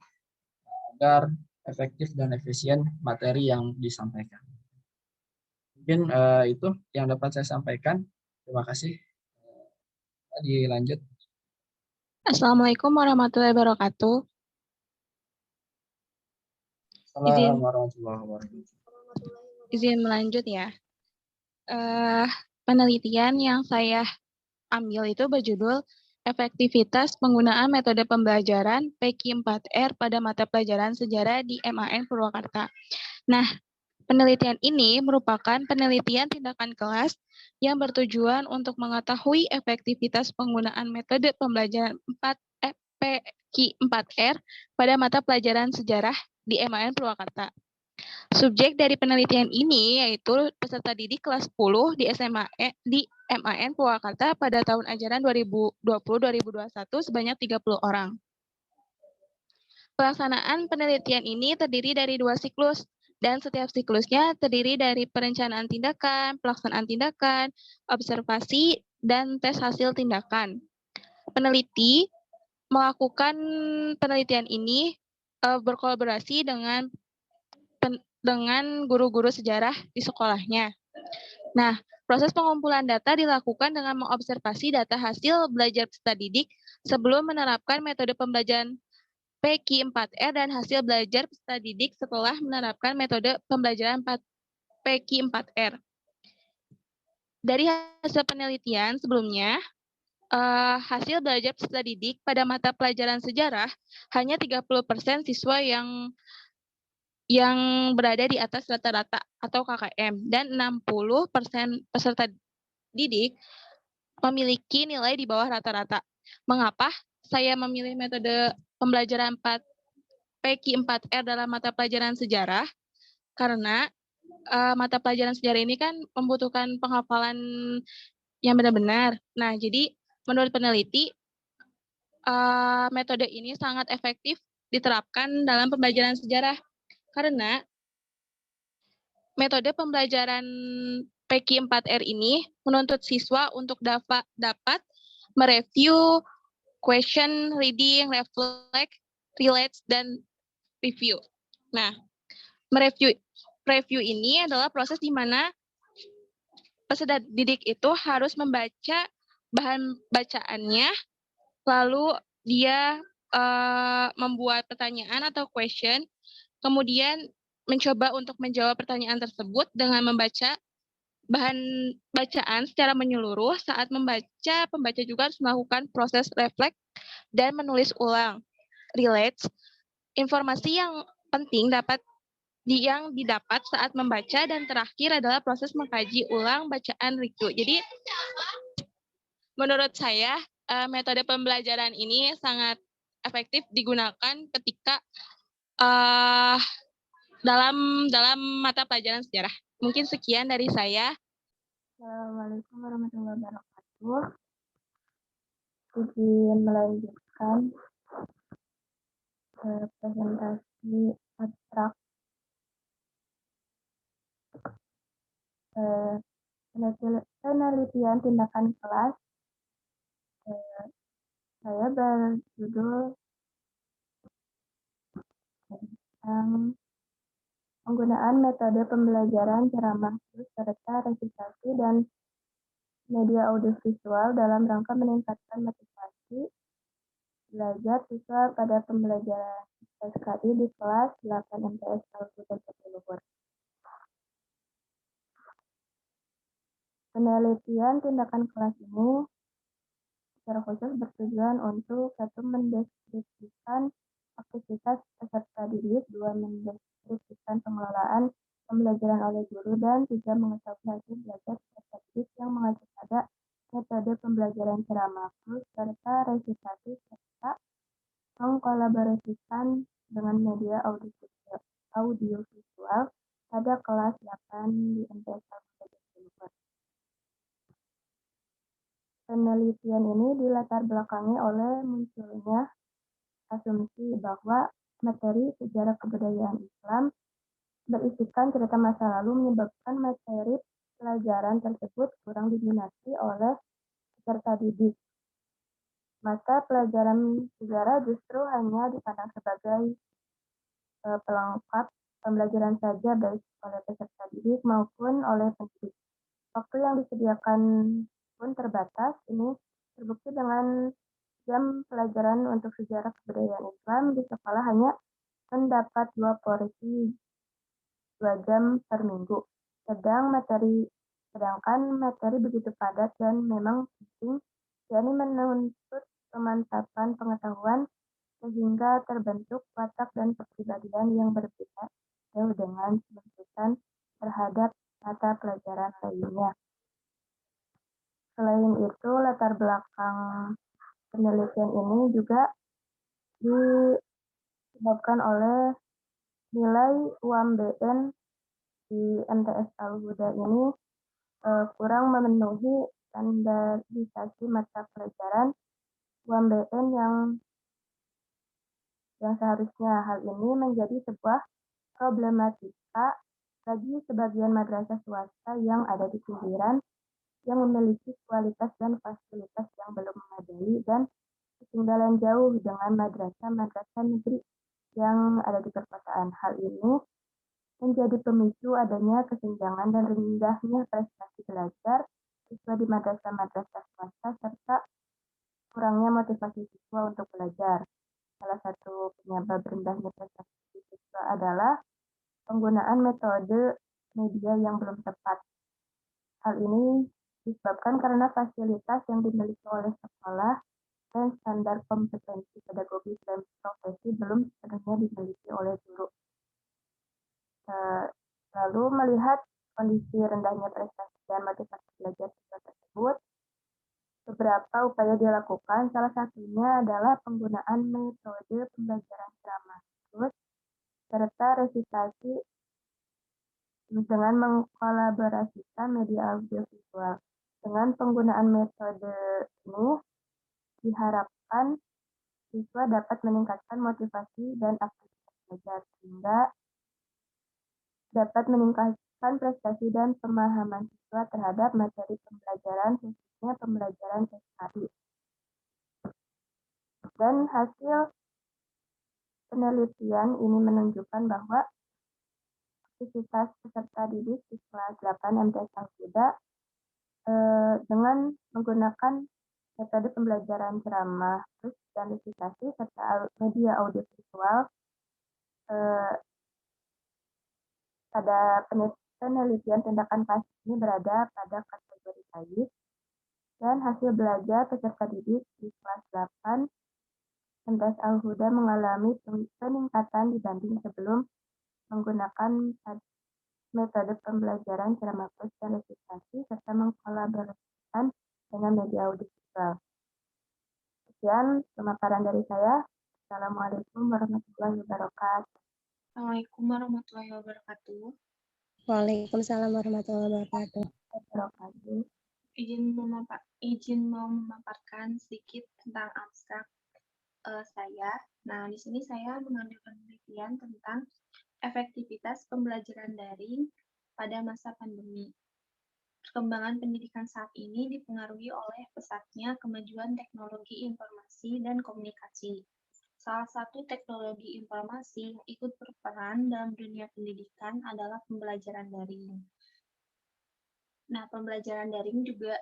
agar efektif dan efisien materi yang disampaikan. Mungkin itu yang dapat saya sampaikan. Terima kasih. Dilanjut. Assalamualaikum warahmatullahi wabarakatuh. Assalamualaikum warahmatullahi wabarakatuh. Izin melanjut ya. Penelitian yang saya ambil itu berjudul Efektivitas Penggunaan Metode Pembelajaran PECI 4R pada Mata Pelajaran Sejarah di MAN Purwakarta. Nah, penelitian ini merupakan penelitian tindakan kelas yang bertujuan untuk mengetahui efektivitas penggunaan metode pembelajaran PECI 4R pada mata pelajaran sejarah di MAN Purwakarta. Subjek dari penelitian ini yaitu peserta didik kelas 10 di MAN Purwakarta pada tahun ajaran 2020-2021 sebanyak 30 orang. Pelaksanaan penelitian ini terdiri dari 2 siklus, dan setiap siklusnya terdiri dari perencanaan tindakan, pelaksanaan tindakan, observasi, dan tes hasil tindakan. Peneliti melakukan penelitian ini berkolaborasi dengan guru-guru sejarah di sekolahnya. Nah, proses pengumpulan data dilakukan dengan mengobservasi data hasil belajar peserta didik sebelum menerapkan metode pembelajaran PECI 4R dan hasil belajar peserta didik setelah menerapkan metode pembelajaran PECI 4R. Dari hasil penelitian sebelumnya, hasil belajar peserta didik pada mata pelajaran sejarah hanya 30% siswa yang berada di atas rata-rata atau KKM dan 60% peserta didik memiliki nilai di bawah rata-rata. Mengapa saya memilih metode pembelajaran PECI 4R dalam mata pelajaran sejarah? Karena mata pelajaran sejarah ini kan membutuhkan penghafalan yang benar-benar. Nah, jadi menurut peneliti, metode ini sangat efektif diterapkan dalam pembelajaran sejarah. Karena metode pembelajaran PECI 4R ini menuntut siswa untuk dapat mereview question, reading, reflect, relate, dan review. Nah, review ini adalah proses di mana peserta didik itu harus membaca bahan bacaannya, lalu dia membuat pertanyaan atau question, kemudian mencoba untuk menjawab pertanyaan tersebut dengan membaca bahan bacaan secara menyeluruh. Saat membaca, pembaca juga harus melakukan proses refleks dan menulis ulang. Relate, informasi yang penting yang didapat saat membaca, dan terakhir adalah proses mengkaji ulang bacaan review. Jadi, menurut saya, metode pembelajaran ini sangat efektif digunakan ketika dalam mata pelajaran sejarah. Mungkin sekian dari saya. Assalamualaikum warahmatullahi wabarakatuh. Izin melanjutkan presentasi abstrak penelitian tindakan kelas saya berjudul penggunaan metode pembelajaran ceramah serta resitasi dan media audiovisual dalam rangka meningkatkan motivasi belajar siswa pada pembelajaran SKI di kelas 8 MTS Kabupaten Jatiluhur. Penelitian tindakan kelas ini secara khusus bertujuan untuk satu mendeskripsikan aktivitas peserta didik, dua mendeskripsikan pengelolaan pembelajaran oleh guru, dan tiga mengetahui hasil belajar peserta didik yang mengacu pada metode pembelajaran ceramah serta resitasi serta mengkolaborasikan dengan media audiovisual pada kelas 8 di MTS Kabupaten Jatiluhur. Penelitian ini dilatar belakangi oleh munculnya asumsi bahwa materi sejarah kebudayaan Islam berisikan cerita masa lalu menyebabkan materi pelajaran tersebut kurang diminati oleh peserta didik. Maka pelajaran sejarah justru hanya dipandang sebagai pelengkap pembelajaran saja baik oleh peserta didik maupun oleh pendidik. Waktu yang disediakan pun terbatas. Ini terbukti dengan jam pelajaran untuk sejarah kebudayaan Islam di sekolah hanya mendapat 2 porsi 2 jam per minggu. Sedangkan materi begitu padat dan memang penting, yakni menuntut pemantapan pengetahuan sehingga terbentuk watak dan kepribadian yang berbeda jauh dengan penuntutan terhadap mata pelajaran lainnya. Selain itu, latar belakang penelitian ini juga disebabkan oleh nilai UMBN di MTS Al-Huda ini kurang memenuhi standarisasi mata pelajaran UMBN yang seharusnya. Hal ini menjadi sebuah problematika bagi sebagian madrasah swasta yang ada di pinggiran yang memiliki kualitas dan fasilitas yang belum memadai dan ketinggalan jauh dengan madrasah-madrasah negeri yang ada di perkotaan. Hal ini menjadi pemicu adanya kesenjangan dan rendahnya prestasi belajar siswa di madrasah-madrasah swasta serta kurangnya motivasi siswa untuk belajar. Salah satu penyebab rendahnya prestasi siswa adalah penggunaan metode media yang belum tepat. Hal ini disebabkan karena fasilitas yang dimiliki oleh sekolah dan standar kompetensi pedagogis dan profesi belum sepenuhnya dimiliki oleh guru. Lalu melihat kondisi rendahnya prestasi dan motivasi belajar siswa tersebut, beberapa upaya dilakukan. Salah satunya adalah penggunaan metode pembelajaran ceramah serta resitasi dengan mengkolaborasikan media audiovisual. Dengan penggunaan metode ini, diharapkan siswa dapat meningkatkan motivasi dan aktivitas belajar sehingga dapat meningkatkan prestasi dan pemahaman siswa terhadap materi pembelajaran, khususnya pembelajaran SKI. Dan hasil penelitian ini menunjukkan bahwa aktivitas peserta didik di kelas 8 MTS Al-Huda dengan menggunakan metode pembelajaran ceramah dan resitasi serta media audiovisual pada penelitian tindakan kelas ini berada pada kategori baik dan hasil belajar peserta didik di kelas 8 MTS Al-Huda mengalami peningkatan dibanding sebelum menggunakan metode pembelajaran ceramah dan resitasi serta mengkolaborasikan dengan media audiovisual. Sekian pemaparan dari saya. Assalamualaikum warahmatullahi wabarakatuh. Assalamualaikum warahmatullahi wabarakatuh. Waalaikumsalam warahmatullahi wabarakatuh. Izin mau memaparkan sedikit tentang abstrak saya. Nah, di sini saya mengambil penelitian tentang efektivitas pembelajaran daring pada masa pandemi. Perkembangan pendidikan saat ini dipengaruhi oleh pesatnya kemajuan teknologi informasi dan komunikasi. Salah satu teknologi informasi yang ikut berperan dalam dunia pendidikan adalah pembelajaran daring. Nah, pembelajaran daring juga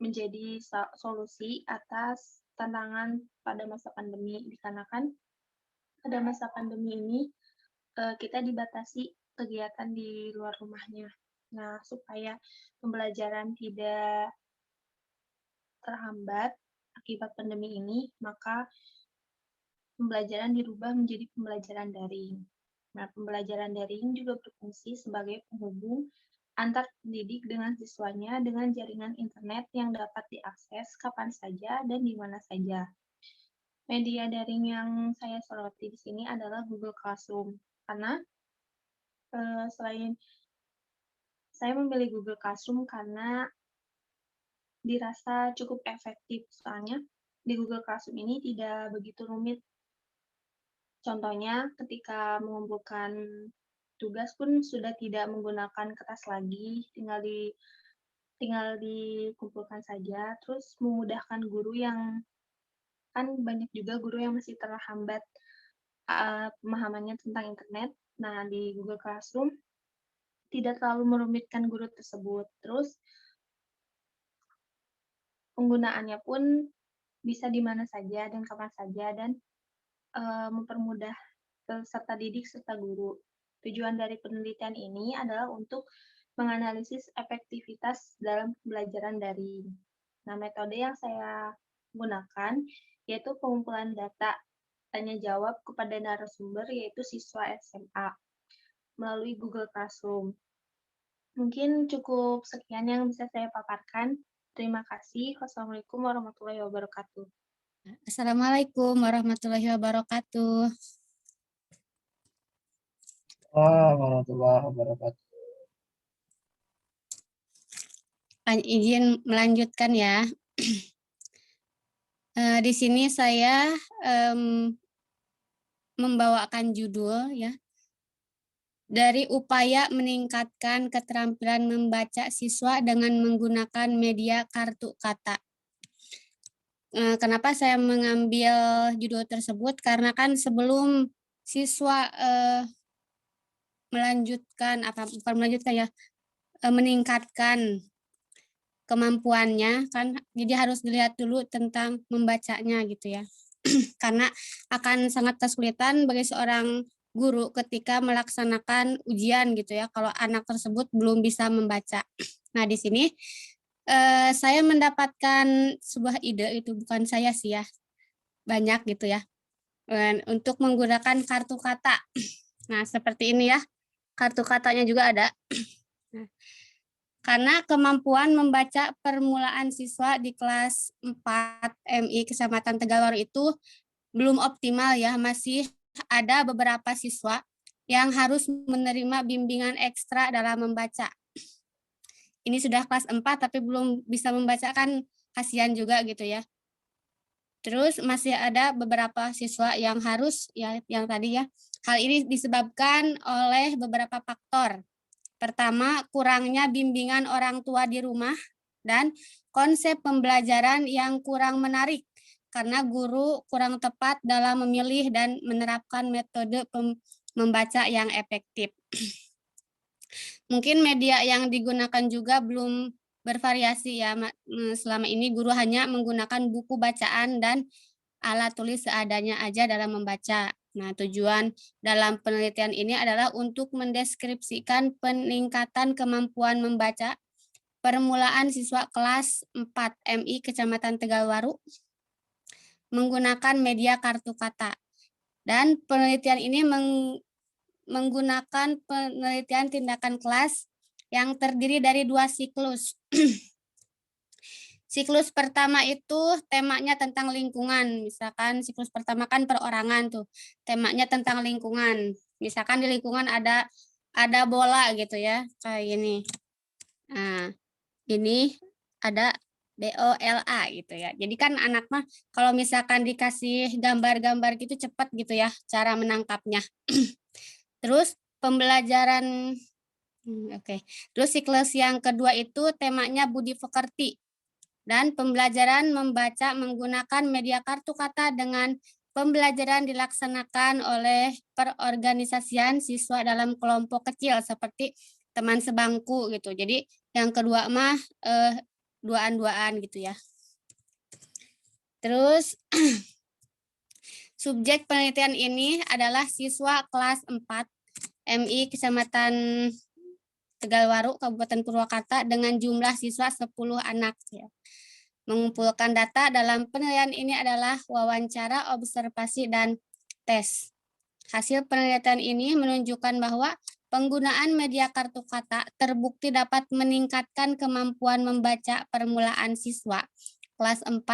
menjadi solusi atas tantangan pada masa pandemi, dikarenakan pada masa pandemi ini kita dibatasi kegiatan di luar rumahnya. Nah, supaya pembelajaran tidak terhambat akibat pandemi ini, maka pembelajaran dirubah menjadi pembelajaran daring. Nah, pembelajaran daring juga berfungsi sebagai penghubung antar pendidik dengan siswanya dengan jaringan internet yang dapat diakses kapan saja dan di mana saja. Media daring yang saya soroti di sini adalah Google Classroom, karena selain saya memilih Google Classroom karena dirasa cukup efektif, soalnya di Google Classroom ini tidak begitu rumit. Contohnya, ketika mengumpulkan tugas pun sudah tidak menggunakan kertas lagi, tinggal dikumpulkan saja, terus memudahkan guru yang kan banyak juga guru yang masih terhambat pemahamannya tentang internet. Nah, di Google Classroom tidak terlalu merumitkan guru tersebut. Terus penggunaannya pun bisa di mana saja dan kapan saja, dan mempermudah peserta didik serta guru. Tujuan dari penelitian ini adalah untuk menganalisis efektivitas dalam pembelajaran daring. Nah, metode yang saya gunakan yaitu pengumpulan data tanya jawab kepada narasumber, yaitu siswa SMA, melalui Google Classroom. Mungkin cukup sekian yang bisa saya paparkan. Terima kasih. Wassalamualaikum warahmatullahi wabarakatuh. Assalamualaikum warahmatullahi wabarakatuh. Warahmatullahi wabarakatuh. Izin melanjutkan ya. Di sini saya membawakan judul ya, dari upaya meningkatkan keterampilan membaca siswa dengan menggunakan media kartu kata. Kenapa saya mengambil judul tersebut? Karena kan sebelum siswa meningkatkan kemampuannya kan, jadi harus dilihat dulu tentang membacanya gitu ya. Karena akan sangat kesulitan bagi seorang guru ketika melaksanakan ujian gitu ya, kalau anak tersebut belum bisa membaca. Nah, di sini saya mendapatkan sebuah ide, itu bukan saya sih ya, banyak gitu ya, untuk menggunakan kartu kata. Nah, seperti ini ya, kartu katanya juga ada. Nah, karena kemampuan membaca permulaan siswa di kelas 4 MI Kecamatan Tegalwaru itu belum optimal ya, masih ada beberapa siswa yang harus menerima bimbingan ekstra dalam membaca. Ini sudah kelas 4 tapi belum bisa membaca, kan kasihan juga gitu ya. Terus masih ada beberapa siswa yang harus ya, yang tadi ya, hal ini disebabkan oleh beberapa faktor. Pertama, kurangnya bimbingan orang tua di rumah dan konsep pembelajaran yang kurang menarik karena guru kurang tepat dalam memilih dan menerapkan metode membaca yang efektif. Mungkin media yang digunakan juga belum bervariasi ya. Selama ini guru hanya menggunakan buku bacaan dan alat tulis seadanya aja dalam membaca. Nah, tujuan dalam penelitian ini adalah untuk mendeskripsikan peningkatan kemampuan membaca permulaan siswa kelas 4 MI Kecamatan Tegalwaru menggunakan media kartu kata. Dan penelitian ini menggunakan penelitian tindakan kelas yang terdiri dari 2 siklus. Siklus pertama itu temanya tentang lingkungan. Misalkan siklus pertama kan perorangan tuh. Temanya tentang lingkungan. Misalkan di lingkungan ada bola gitu ya, kayak gini. Nah, ini ada BOLA gitu ya. Jadi kan anak mah kalau misalkan dikasih gambar-gambar gitu cepat gitu ya cara menangkapnya. Terus pembelajaran Oke. Terus siklus yang kedua itu temanya budi pekerti dan pembelajaran membaca menggunakan media kartu kata dengan pembelajaran dilaksanakan oleh perorganisasian siswa dalam kelompok kecil seperti teman sebangku gitu. Jadi yang kedua mah duaan-duaan gitu ya. Terus subjek penelitian ini adalah siswa kelas 4 MI Kecamatan Tegalwaru, Kabupaten Purwakarta dengan jumlah siswa 10 anak. Ya. Mengumpulkan data dalam penelitian ini adalah wawancara, observasi, dan tes. Hasil penelitian ini menunjukkan bahwa penggunaan media kartu kata terbukti dapat meningkatkan kemampuan membaca permulaan siswa kelas 4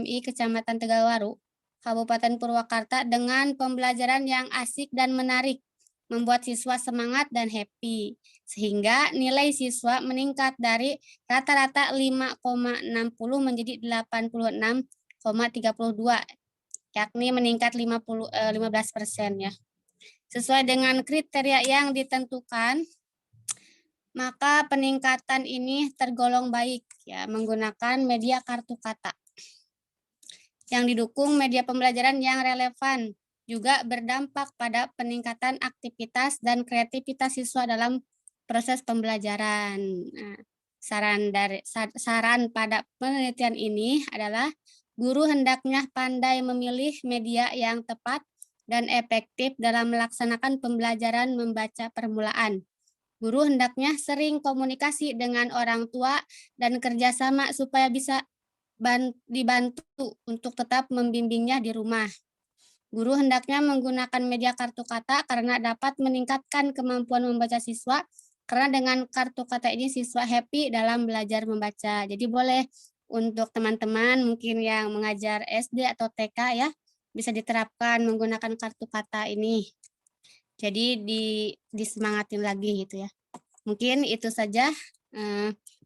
MI Kecamatan Tegalwaru, Kabupaten Purwakarta dengan pembelajaran yang asik dan menarik, membuat siswa semangat dan happy, sehingga nilai siswa meningkat dari rata-rata 5,60 menjadi 86,32, yakni meningkat 15% ya. Sesuai dengan kriteria yang ditentukan, maka peningkatan ini tergolong baik ya, menggunakan media kartu kata yang didukung media pembelajaran yang relevan, juga berdampak pada peningkatan aktivitas dan kreativitas siswa dalam proses pembelajaran. Nah, saran pada penelitian ini adalah guru hendaknya pandai memilih media yang tepat dan efektif dalam melaksanakan pembelajaran membaca permulaan. Guru hendaknya sering komunikasi dengan orang tua dan kerjasama supaya bisa dibantu untuk tetap membimbingnya di rumah. Guru hendaknya menggunakan media kartu kata karena dapat meningkatkan kemampuan membaca siswa, karena dengan kartu kata ini siswa happy dalam belajar membaca. Jadi boleh untuk teman-teman mungkin yang mengajar SD atau TK ya, bisa diterapkan menggunakan kartu kata ini. Jadi disemangatin lagi gitu ya. Mungkin itu saja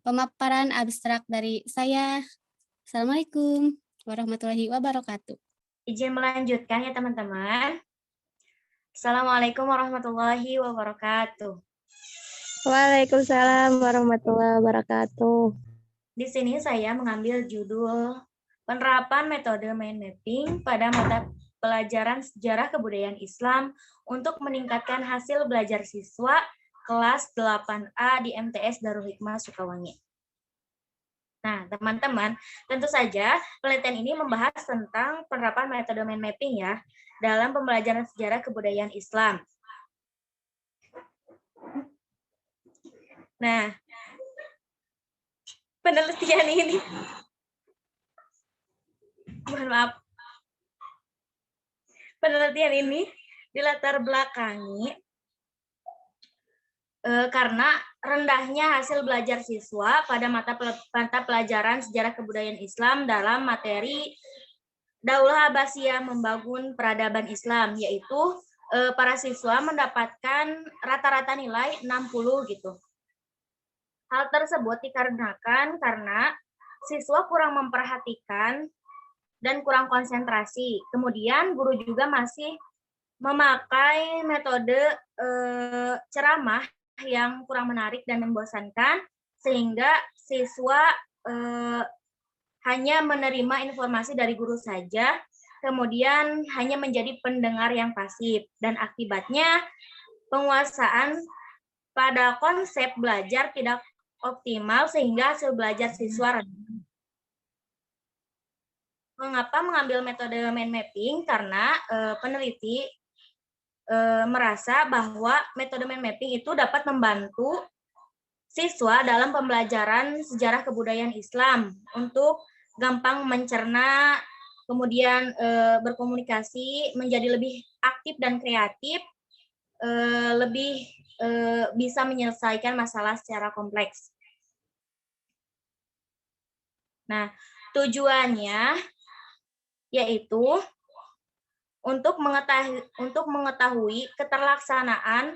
pemaparan abstrak dari saya. Assalamualaikum warahmatullahi wabarakatuh. Izin melanjutkan ya teman-teman. Assalamualaikum warahmatullahi wabarakatuh. Waalaikumsalam warahmatullahi wabarakatuh. Di sini saya mengambil judul penerapan metode mind mapping pada mata pelajaran sejarah kebudayaan Islam untuk meningkatkan hasil belajar siswa kelas 8A di MTS Darul Hikmah Sukawangi. Nah, teman-teman, tentu saja penelitian ini membahas tentang penerapan metode mind mapping ya dalam pembelajaran sejarah kebudayaan Islam. Nah, penelitian ini, mohon maaf, penelitian ini dilatar belakangi karena rendahnya hasil belajar siswa pada mata pelajaran sejarah kebudayaan Islam dalam materi Daulah Abbasiyah Membangun Peradaban Islam, yaitu para siswa mendapatkan rata-rata nilai 60 gitu. Hal tersebut dikarenakan karena siswa kurang memperhatikan dan kurang konsentrasi. Kemudian guru juga masih memakai metode ceramah yang kurang menarik dan membosankan, sehingga siswa hanya menerima informasi dari guru saja, kemudian hanya menjadi pendengar yang pasif, dan akibatnya penguasaan pada konsep belajar tidak optimal sehingga hasil belajar siswa rendah. Mengapa mengambil metode mind mapping? Karena peneliti merasa bahwa metode mind mapping itu dapat membantu siswa dalam pembelajaran sejarah kebudayaan Islam untuk gampang mencerna, kemudian berkomunikasi, menjadi lebih aktif dan kreatif, lebih bisa menyelesaikan masalah secara kompleks. Nah, tujuannya yaitu untuk mengetahui keterlaksanaan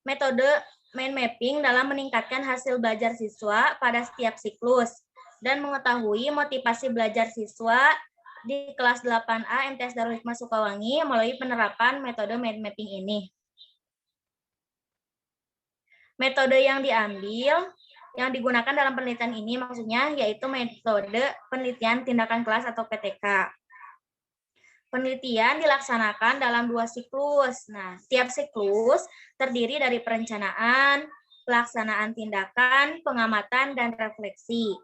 metode mind mapping dalam meningkatkan hasil belajar siswa pada setiap siklus dan mengetahui motivasi belajar siswa di kelas 8A MTS Darul Hikmah Sukawangi melalui penerapan metode mind mapping ini. Metode yang digunakan dalam penelitian ini maksudnya yaitu metode penelitian tindakan kelas atau PTK. Penelitian dilaksanakan dalam 2 siklus. Nah, tiap siklus terdiri dari perencanaan, pelaksanaan tindakan, pengamatan, dan refleksi.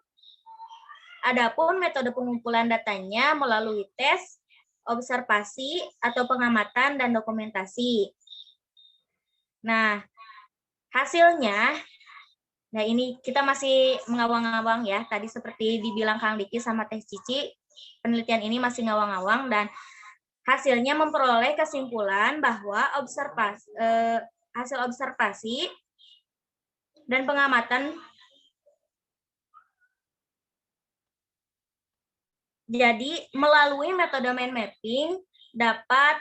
Adapun metode pengumpulan datanya melalui tes, observasi, atau pengamatan dan dokumentasi. Nah, hasilnya, nah ini kita masih mengawang-awang ya, tadi seperti dibilang Kang Diki sama Teh Cici, penelitian ini masih ngawang-awang dan hasilnya memperoleh kesimpulan bahwa hasil observasi dan pengamatan jadi melalui metode mind mapping dapat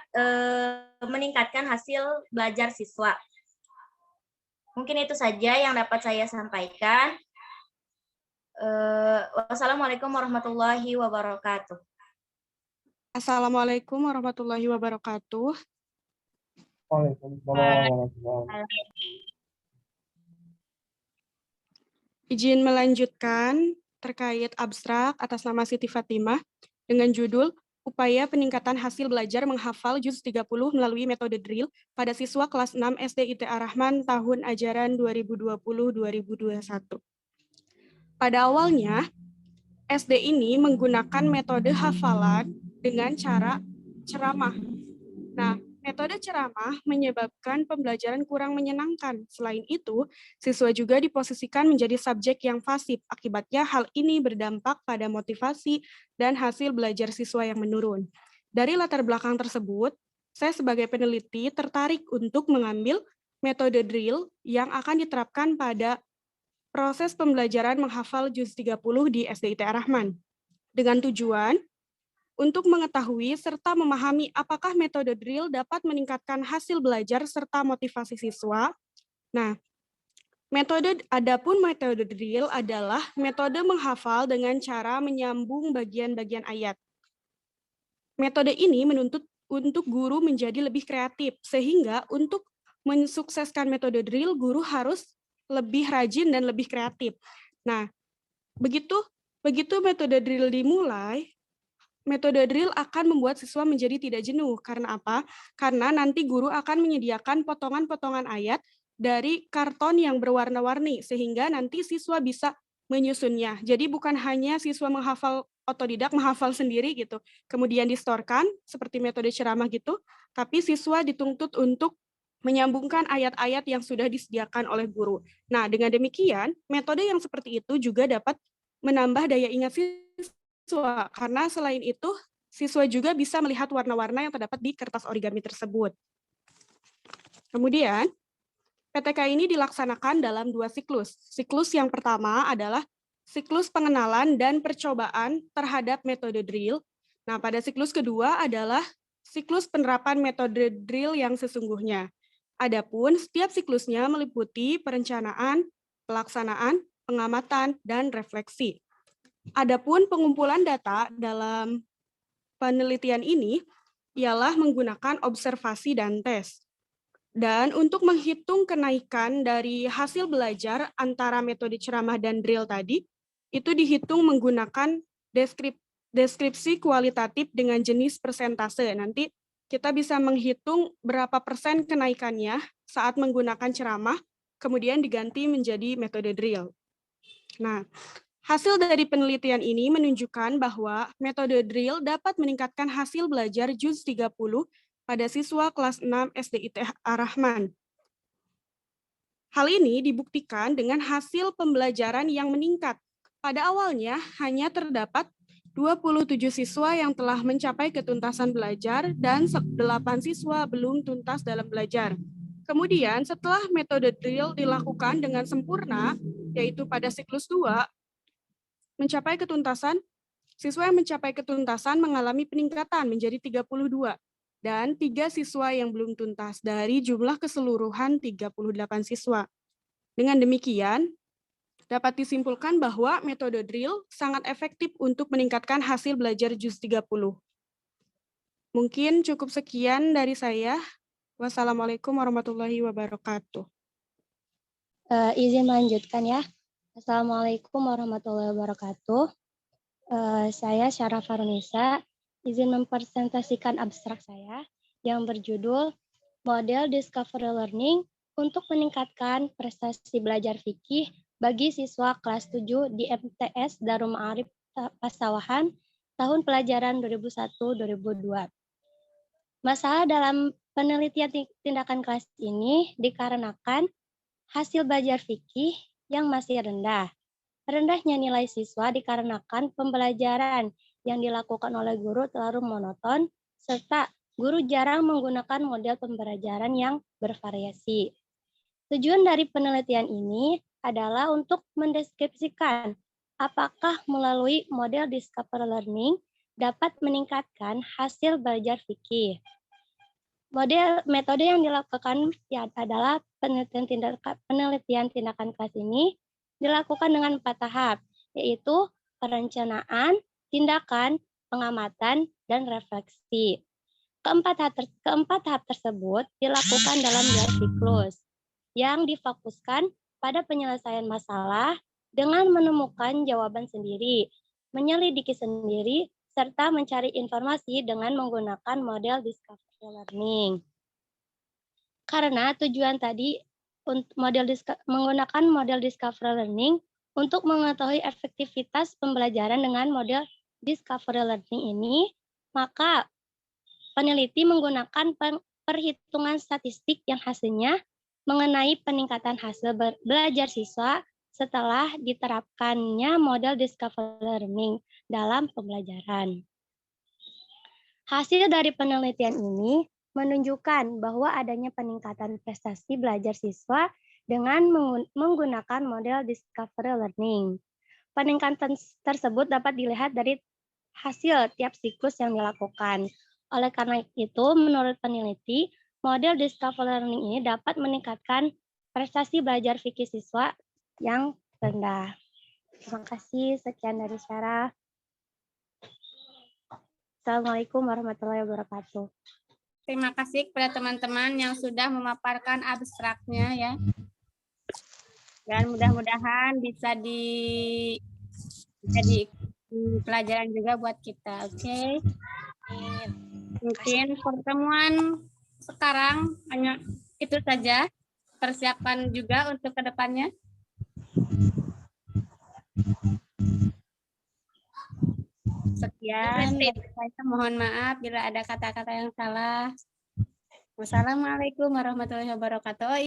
meningkatkan hasil belajar siswa. Mungkin itu saja yang dapat saya sampaikan. Wassalamualaikum warahmatullahi wabarakatuh. Assalamualaikum warahmatullahi wabarakatuh. Waalaikumsalam warahmatullahi wabarakatuh. Izin melanjutkan terkait abstrak atas nama Siti Fatimah dengan judul Upaya Peningkatan Hasil Belajar Menghafal Juz 30 melalui metode drill pada siswa kelas 6 SD ITA Rahman tahun ajaran 2020-2021. Pada awalnya, SD ini menggunakan metode hafalan dengan cara ceramah. Nah, metode ceramah menyebabkan pembelajaran kurang menyenangkan. Selain itu, siswa juga diposisikan menjadi subjek yang pasif. Akibatnya hal ini berdampak pada motivasi dan hasil belajar siswa yang menurun. Dari latar belakang tersebut, saya sebagai peneliti tertarik untuk mengambil metode drill yang akan diterapkan pada proses pembelajaran menghafal Juz 30 di SD ITA Rahman. Dengan tujuan untuk mengetahui serta memahami apakah metode drill dapat meningkatkan hasil belajar serta motivasi siswa. Nah, adapun metode drill adalah metode menghafal dengan cara menyambung bagian-bagian ayat. Metode ini menuntut untuk guru menjadi lebih kreatif, sehingga untuk mensukseskan metode drill, guru harus lebih rajin dan lebih kreatif. Nah, begitu metode drill dimulai, metode drill akan membuat siswa menjadi tidak jenuh. Karena apa? Karena nanti guru akan menyediakan potongan-potongan ayat dari karton yang berwarna-warni, sehingga nanti siswa bisa menyusunnya. Jadi bukan hanya siswa menghafal otodidak, menghafal sendiri gitu, kemudian distorkan seperti metode ceramah gitu, tapi siswa dituntut untuk menyambungkan ayat-ayat yang sudah disediakan oleh guru. Nah, dengan demikian, metode yang seperti itu juga dapat menambah daya ingat siswa, karena selain itu, siswa juga bisa melihat warna-warna yang terdapat di kertas origami tersebut. Kemudian, PTK ini dilaksanakan dalam 2 siklus. Siklus yang pertama adalah siklus pengenalan dan percobaan terhadap metode drill. Nah, pada siklus kedua adalah siklus penerapan metode drill yang sesungguhnya. Adapun setiap siklusnya meliputi perencanaan, pelaksanaan, pengamatan, dan refleksi. Adapun pengumpulan data dalam penelitian ini ialah menggunakan observasi dan tes. Dan untuk menghitung kenaikan dari hasil belajar antara metode ceramah dan drill tadi, itu dihitung menggunakan deskripsi kualitatif dengan jenis persentase. Nanti kita bisa menghitung berapa persen kenaikannya saat menggunakan ceramah, kemudian diganti menjadi metode drill. Nah, hasil dari penelitian ini menunjukkan bahwa metode drill dapat meningkatkan hasil belajar Juz 30 pada siswa kelas 6 SD ITA Rahman. Hal ini dibuktikan dengan hasil pembelajaran yang meningkat. Pada awalnya hanya terdapat 27 siswa yang telah mencapai ketuntasan belajar dan 8 siswa belum tuntas dalam belajar. Kemudian setelah metode drill dilakukan dengan sempurna, yaitu pada siklus 2, siswa yang mencapai ketuntasan mengalami peningkatan menjadi 32, dan 3 siswa yang belum tuntas dari jumlah keseluruhan 38 siswa. Dengan demikian, dapat disimpulkan bahwa metode drill sangat efektif untuk meningkatkan hasil belajar Juz 30. Mungkin cukup sekian dari saya. Wassalamualaikum warahmatullahi wabarakatuh. Izin melanjutkan ya. Assalamualaikum warahmatullahi wabarakatuh. Saya Syara Farunisa, izin mempresentasikan abstrak saya yang berjudul Model Discovery Learning untuk meningkatkan prestasi belajar fikih bagi siswa kelas 7 di MTS Darul Ma'arif Pasawahan tahun pelajaran 2001-2002. Masalah dalam penelitian tindakan kelas ini dikarenakan hasil belajar fikih yang masih rendah. Rendahnya nilai siswa dikarenakan pembelajaran yang dilakukan oleh guru terlalu monoton, serta guru jarang menggunakan model pembelajaran yang bervariasi. Tujuan dari penelitian ini adalah untuk mendeskripsikan apakah melalui model discovery learning dapat meningkatkan hasil belajar fikih. Metode yang dilakukan adalah penelitian tindakan kelas ini dilakukan dengan 4 tahap, yaitu perencanaan, tindakan, pengamatan, dan refleksi. Keempat tahap tersebut dilakukan dalam 2 siklus, yang difokuskan pada penyelesaian masalah dengan menemukan jawaban sendiri, menyelidiki sendiri, serta mencari informasi dengan menggunakan model discovery learning. Karena tujuan tadi menggunakan model discovery learning untuk mengetahui efektivitas pembelajaran dengan model discovery learning ini, maka peneliti menggunakan perhitungan statistik yang hasilnya mengenai peningkatan hasil belajar siswa setelah diterapkannya model discovery learning dalam pembelajaran. Hasil dari penelitian ini menunjukkan bahwa adanya peningkatan prestasi belajar siswa dengan menggunakan model discovery learning. Peningkatan tersebut dapat dilihat dari hasil tiap siklus yang dilakukan. Oleh karena itu, menurut peneliti, model discovery learning ini dapat meningkatkan prestasi belajar fikih siswa yang rendah. Terima kasih, sekian dari Syara. Assalamualaikum warahmatullahi wabarakatuh. Terima kasih kepada teman-teman yang sudah memaparkan abstraknya ya. Dan mudah-mudahan bisa di pelajaran juga buat kita, oke? Mungkin pertemuan sekarang hanya itu saja. Persiapan juga untuk kedepannya. Sekian, saya mohon maaf bila ada kata-kata yang salah. Wassalamualaikum warahmatullahi wabarakatuh.